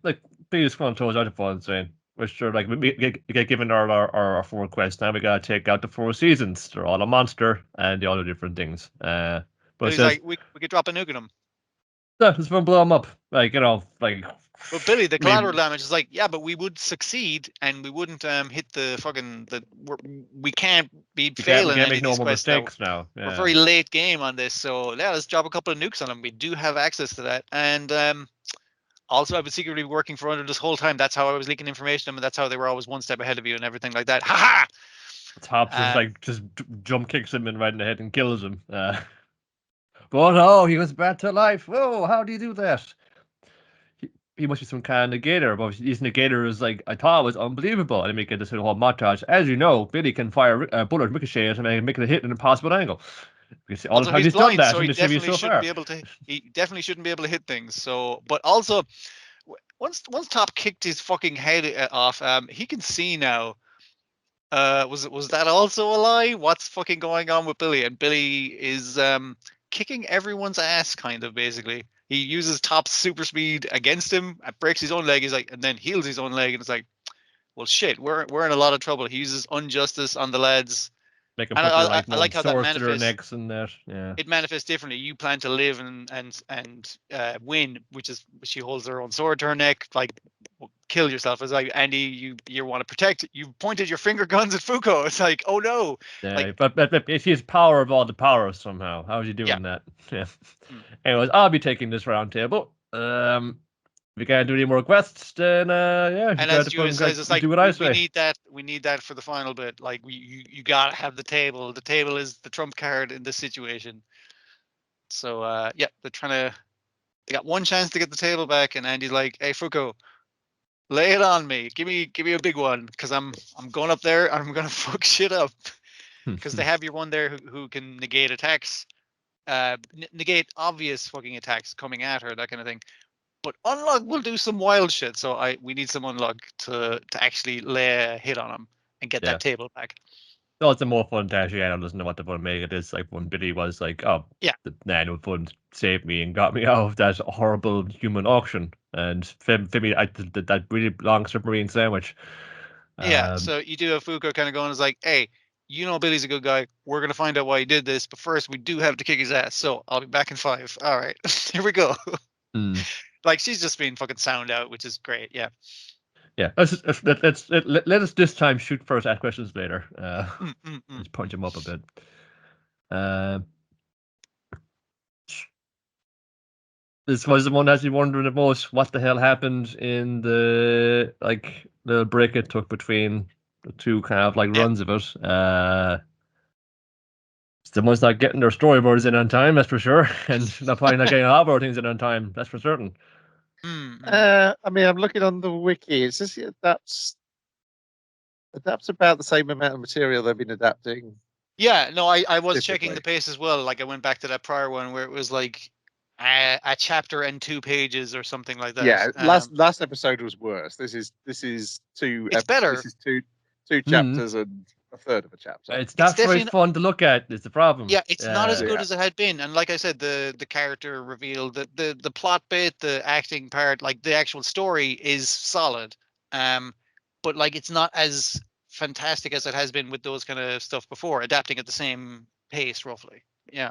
like Billy's going towards out the and saying, "We're sure like we get given our 4 quests. Now we gotta take out the 4 seasons. They're all a monster and the other different things." But he's like, we could drop a nuke at them. No, just want to blow them up. But Billy, the collateral damage is like, yeah, but we would succeed and we wouldn't hit the fucking we can't be failing any of these quests now. Yeah. We're very late game on this, so yeah, let's drop a couple of nukes on them. We do have access to that, and also I've been secretly working for Under this whole time. That's how I was leaking information to them, and that's how they were always one step ahead of you and everything like that. Ha ha! Top just jump kicks him right in the head and kills him. But no, he was back to life. Whoa, how do you do that? He must be some kind of negator, but his negator is like, I thought it was unbelievable. And they make this whole montage. As you know, Billy can fire a bullet ricochet and make it a hit in an impossible angle. All the time he's done that, so he definitely shouldn't be able to. He definitely shouldn't be able to hit things. So, but also, once Top kicked his fucking head off, he can see now. Was that also a lie? What's fucking going on with Billy? And Billy is kicking everyone's ass, kind of, basically. He uses Top's super speed against him, breaks his own leg. He's like, and then heals his own leg, and it's like, well, shit, we're in a lot of trouble. He uses injustice on the lads. I like how that manifests. Yeah. It manifests differently. You plan to live and win, which she holds her own sword to her neck. Like, kill yourself. It's like, Andy, you want to protect. You pointed your finger guns at Fuko. It's like, oh no. Yeah, like, but if he's power of all the powers somehow, how is he doing that? Yeah. Anyways, I'll be taking this round table. If we can't do any more quests, then yeah. And as Julian says, it's like, we need that for the final bit. Like, you gotta have the table. The table is the trump card in this situation. So yeah, they got one chance to get the table back, and Andy's like, hey Fuko, lay it on me. Give me a big one, because I'm going up there and I'm gonna fuck shit up. Because they have your one there who can negate attacks, negate obvious fucking attacks coming at her, that kind of thing. But Unlock will do some wild shit, so we need some Unlock to actually lay a hit on him and get that table back. No, it's a more fun dash. I doesn't know what the fun make it is. Like when Billy was like, "Oh, yeah, the man with fun saved me and got me out of that horrible human auction," and Femi, I did that really long submarine sandwich. Yeah, so you do have Fuko kind of going, is like, hey, you know Billy's a good guy. We're gonna find out why he did this, but first we do have to kick his ass. So I'll be back in 5. All right, here we go. Like, she's just being fucking sound out, which is great. Yeah. Yeah. Let us this time shoot first, ask questions later. Let's punch him up a bit. This was the one that you wondering the most. What the hell happened in the break it took between the two kind of runs of it? The ones not getting their storyboards in on time, that's for sure, and probably not getting all of our things in on time, that's for certain. I mean, I'm looking on the wiki. It says it adapts about the same amount of material they've been adapting. Yeah, no, I was checking the pace as well. Like, I went back to that prior one where it was like a chapter and 2 pages or something like that. Yeah, last episode was worse. This is 2. It's better. This is two chapters and a third of a chapter. It's not very fun to look at. It's the problem. Yeah, it's not as good as it had been. And like I said, the character reveal, the plot bit, the acting part, like the actual story is solid. But like, it's not as fantastic as it has been with those kind of stuff before, adapting at the same pace roughly. Yeah.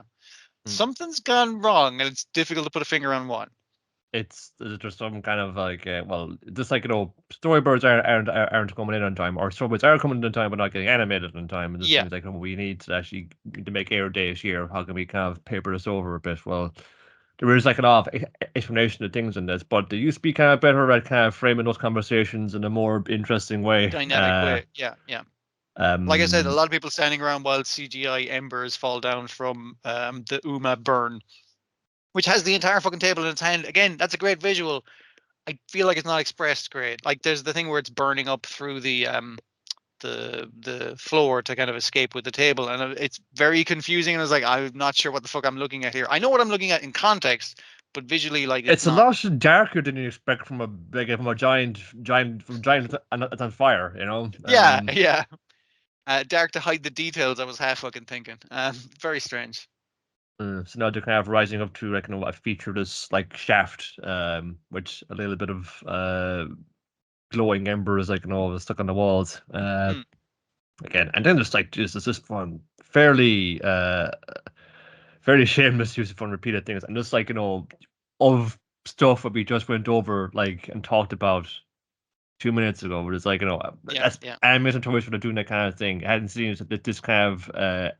Something's gone wrong, and it's difficult to put a finger on what. It's just some kind of just like storyboards aren't coming in on time, or storyboards are coming in on time but not getting animated on time, and it seems like we need to actually to make air days here. How can we kind of paper this over a bit? Well, there is like a lot of explanation of things in this, but they used to be kind of better at kind of framing those conversations in a more interesting way, dynamic way. Yeah. Like I said, a lot of people standing around while CGI embers fall down from the Uma burn, which has the entire fucking table in its hand. Again, that's a great visual. I feel like it's not expressed great. Like there's the thing where it's burning up through the floor to kind of escape with the table, and it's very confusing. And I was like, I'm not sure what the fuck I'm looking at here. I know what I'm looking at in context, but visually, like it's a not. lot darker than you expect from a giant and it's on fire, you know. Yeah, yeah. Dark to hide the details. I was half fucking thinking. Very strange. So now they're kind of rising up to like a featureless like shaft, which a little bit of glowing embers like stuck on the walls. Again, and then there's this fun, fairly shameless use of fun repeated things, and just like of stuff that we just went over like and talked about 2 minutes ago, where it's like animation toys for doing that kind of thing. I hadn't seen this kind of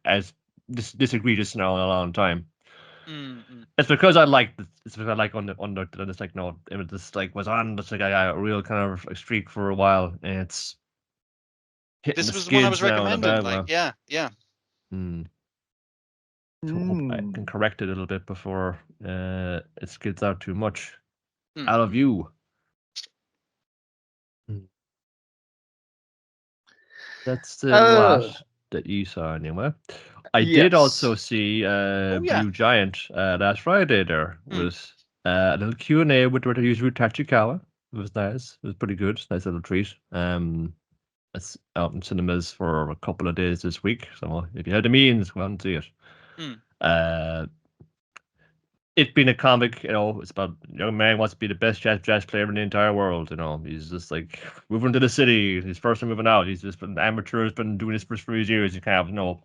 as this egregious now in a long time. It's because I like it's because I like on this like it just like was on this like a real kind of streak for a while, and it's hitting this the was the one I was skids now recommending. Like, yeah. So hope I can correct it a little bit before it skids out too much out of you. That's the last that you saw anyway. I did also see Blue Giant last Friday. There was a little Q&A with Yuzuru Tachikawa. It was nice. It was pretty good. Nice little treat. It's out in cinemas for a couple of days this week. So if you have the means, go out and see it. It being a comic, it's about a young man wants to be the best jazz player in the entire world. He's just like moving to the city. He's first time moving out. He's just been amateur. Has been doing this for years. He kind of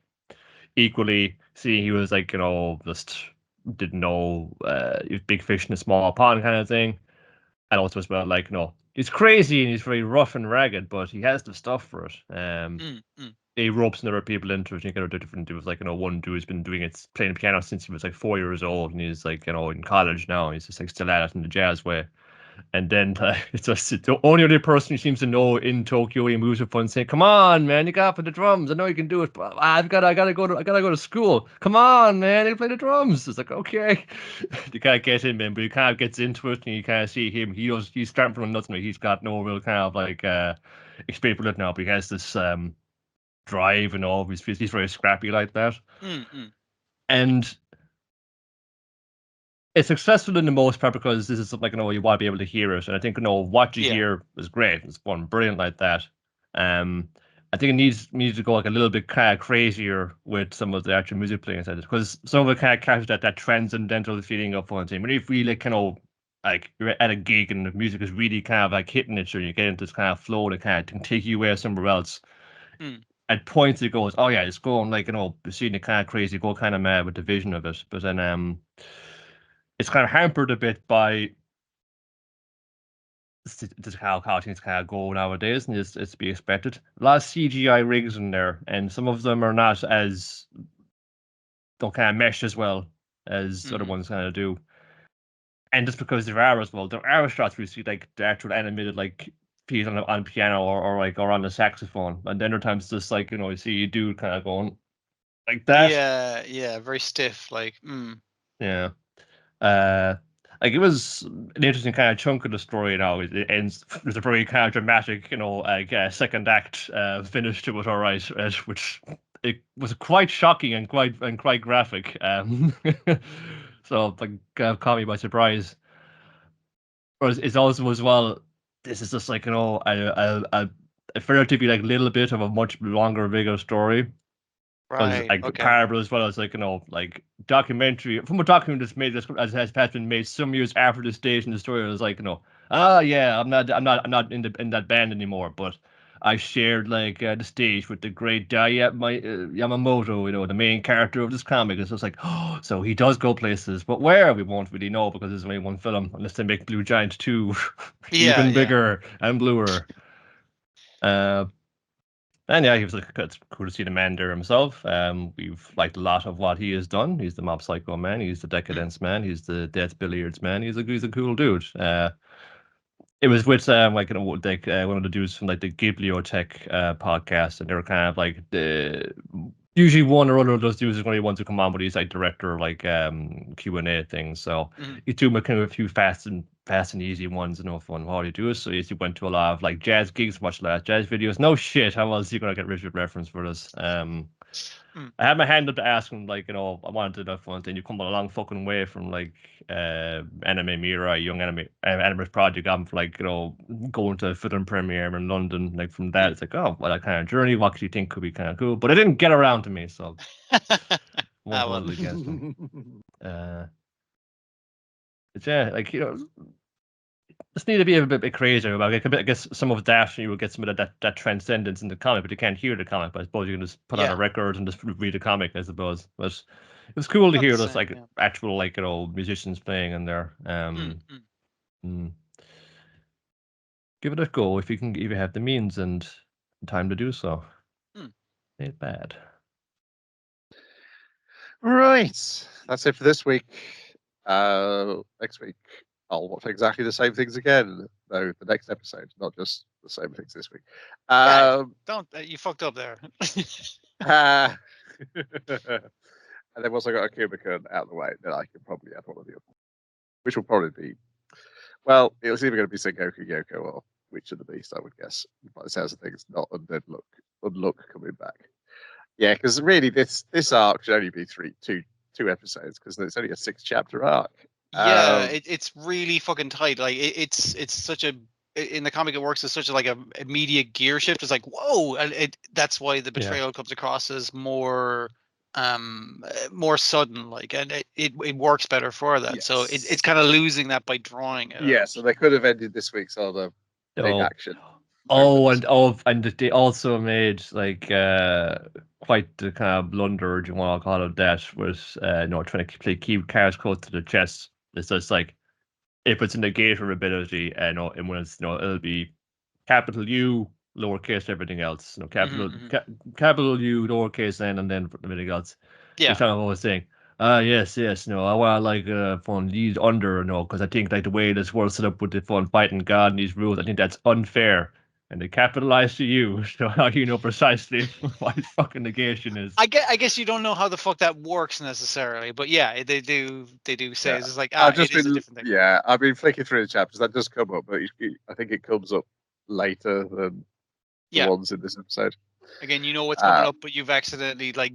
equally see he was like just didn't know he was big fish in a small pond kind of thing, and also as well like he's crazy and he's very rough and ragged, but he has the stuff for it. He ropes other people into it. And you get different dudes like one dude who's been playing the piano since he was like 4 years old, and he's like in college now. He's just like still at it in the jazz way. And then it's just the only other person who seems to know in Tokyo, he moves up and saying, "Come on, man, you got for the drums. I know you can do it, but I gotta go to school. Come on, man, you play the drums." It's like, okay, you can't get him in, but he kind of gets into it, and you kind of see him. He's starting from nothing. He's got no real kind of like experience with it now, but he has this drive and all. He's very scrappy like that, and it's successful in the most part because this is something you want to be able to hear it, and I think what you hear is great. It's fun, brilliant like that. I think it needs to go like a little bit kind of crazier with some of the actual music playing inside it, because some of it kind of captures that transcendental feeling of fun. When you feel like like you're at a gig and the music is really kind of like hitting it, so you get into this kind of flow that kind of can take you away somewhere else. At points it goes, oh yeah, it's going like seeing it kind of crazy, go kind of mad with the vision of it, but then it's kind of hampered a bit by just how things kind of go nowadays, and it's to be expected. A lot of CGI rigs in there, and some of them are not as don't kind of mesh as well as other ones kind of do. And just because there are shots where you see like the actual animated like piece on piano or on the saxophone, and then there are times just like you see a dude kind of going like that. Yeah, very stiff, like. Yeah. Like it was an interesting kind of chunk of the story. It ends with a very kind of dramatic, second act finish to it. All right, which it was quite shocking and quite graphic. So like caught me by surprise. Whereas it's also as well. This is just like a relatively like little bit of a much longer, bigger story. Right. Like comparable as well as like like documentary from a documentary that's made has been made some years after the stage in the story. It was like yeah, I'm not in that band anymore, but I shared like the stage with the great Yamamoto, the main character of this comic. It's just like, oh, so he does go places, but where we won't really know because there's only one film, unless they make Blue Giant 2 even bigger and bluer. And yeah, he was like, it's cool to see the man there himself. We've liked a lot of what he has done. He's the Mob Psycho man. He's the Decadence man. He's the Death Billiards man. He's a cool dude. It was with like one of the dudes from like the Bibliotech podcast, and they were kind of like usually one or other of those dudes is going to be ones who come on with these like director like Q&A things. So you do kind of a few fast and easy ones, fun how you do it. So you went to a lot of like jazz gigs, watched a lot of jazz videos. No shit, how else are you gonna get Richard reference for this? I had my hand up to ask him, like, I wanted to do that one thing. You come a long fucking way from like Anime Mira, Young Anime Project. I'm like, going to a film premiere in London. Like from that, it's like, oh, well, that kind of journey. What do you think could be kind of cool? But it didn't get around to me, so won't hold it against him. But yeah, like just need to be a bit crazier about it. I guess some of that you will get some of that transcendence in the comic, but you can't hear the comic. But I suppose you can just put on a record and just read the comic, I suppose. But it was cool to hear those like actual like musicians playing in there. Give it a go if you have the means and time to do so. Ain't bad. Right, that's it for this week. Next week I'll watch exactly the same things again, though the next episode, not just the same things this week. Don't you fucked up there. And then once I got a Cubicon out of the way, then I can probably add one of the other, which will probably be, well, it was either going to be Sengoku Yoko or Witch of the Beast, I would guess. By the sounds of things, not Unlook coming back. Yeah, because really this arc should only be two episodes, because it's only a 6-chapter arc. Yeah, it's really fucking tight. Like it's such a, in the comic it works as such a like a immediate gear shift. It's like whoa, and that's why the betrayal comes across as more sudden, like, and it works better for that. Yes. So it's kind of losing that by drawing it. Yeah, so they could have ended this week's other big action. And they also made like quite the kind of blunder, do you want to call it that, was trying to keep cards close to the chest. It's just like if it's a negator ability, and when it's it'll be capital U, lowercase everything else. Capital U, lowercase N, and then everything else. Yeah. It's kind of always saying, yes, no, I want like fun these under, because I think like the way this world's set up with the fun fighting God and these rules, I think that's unfair. And they capitalize to you, so how you know precisely what fucking negation is. I guess you don't know how the fuck that works necessarily, but yeah, they do say it's like I've just it is a different thing. Yeah, I've been flicking through the chapters. That does come up, but I think it comes up later than the ones in this episode. Again, you know what's coming up, but you've accidentally like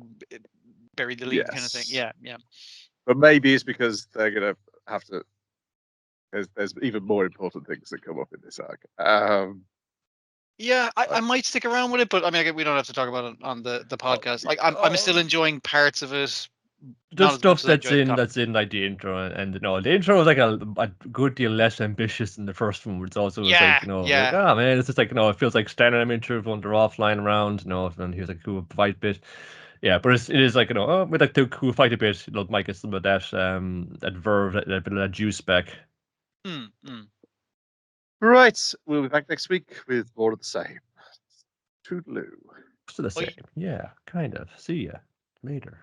buried the lead kind of thing. Yeah. But maybe it's because they're gonna have to. There's even more important things that come up in this arc. Yeah, I might stick around with it, but I mean, we don't have to talk about it on the podcast. Like, I'm still enjoying parts of it. The stuff that's in like the intro, and the intro is like a good deal less ambitious than the first one. It's also like like, oh man, it's just like it feels like standard intro when they're all flying around, and here's like a cool fight bit. Yeah, but it is like with like the cool fight a bit, might get some of that that verve, that bit of that juice back. Right, we'll be back next week with more of the same. Toodaloo. Still the same. Yeah, kind of. See ya later.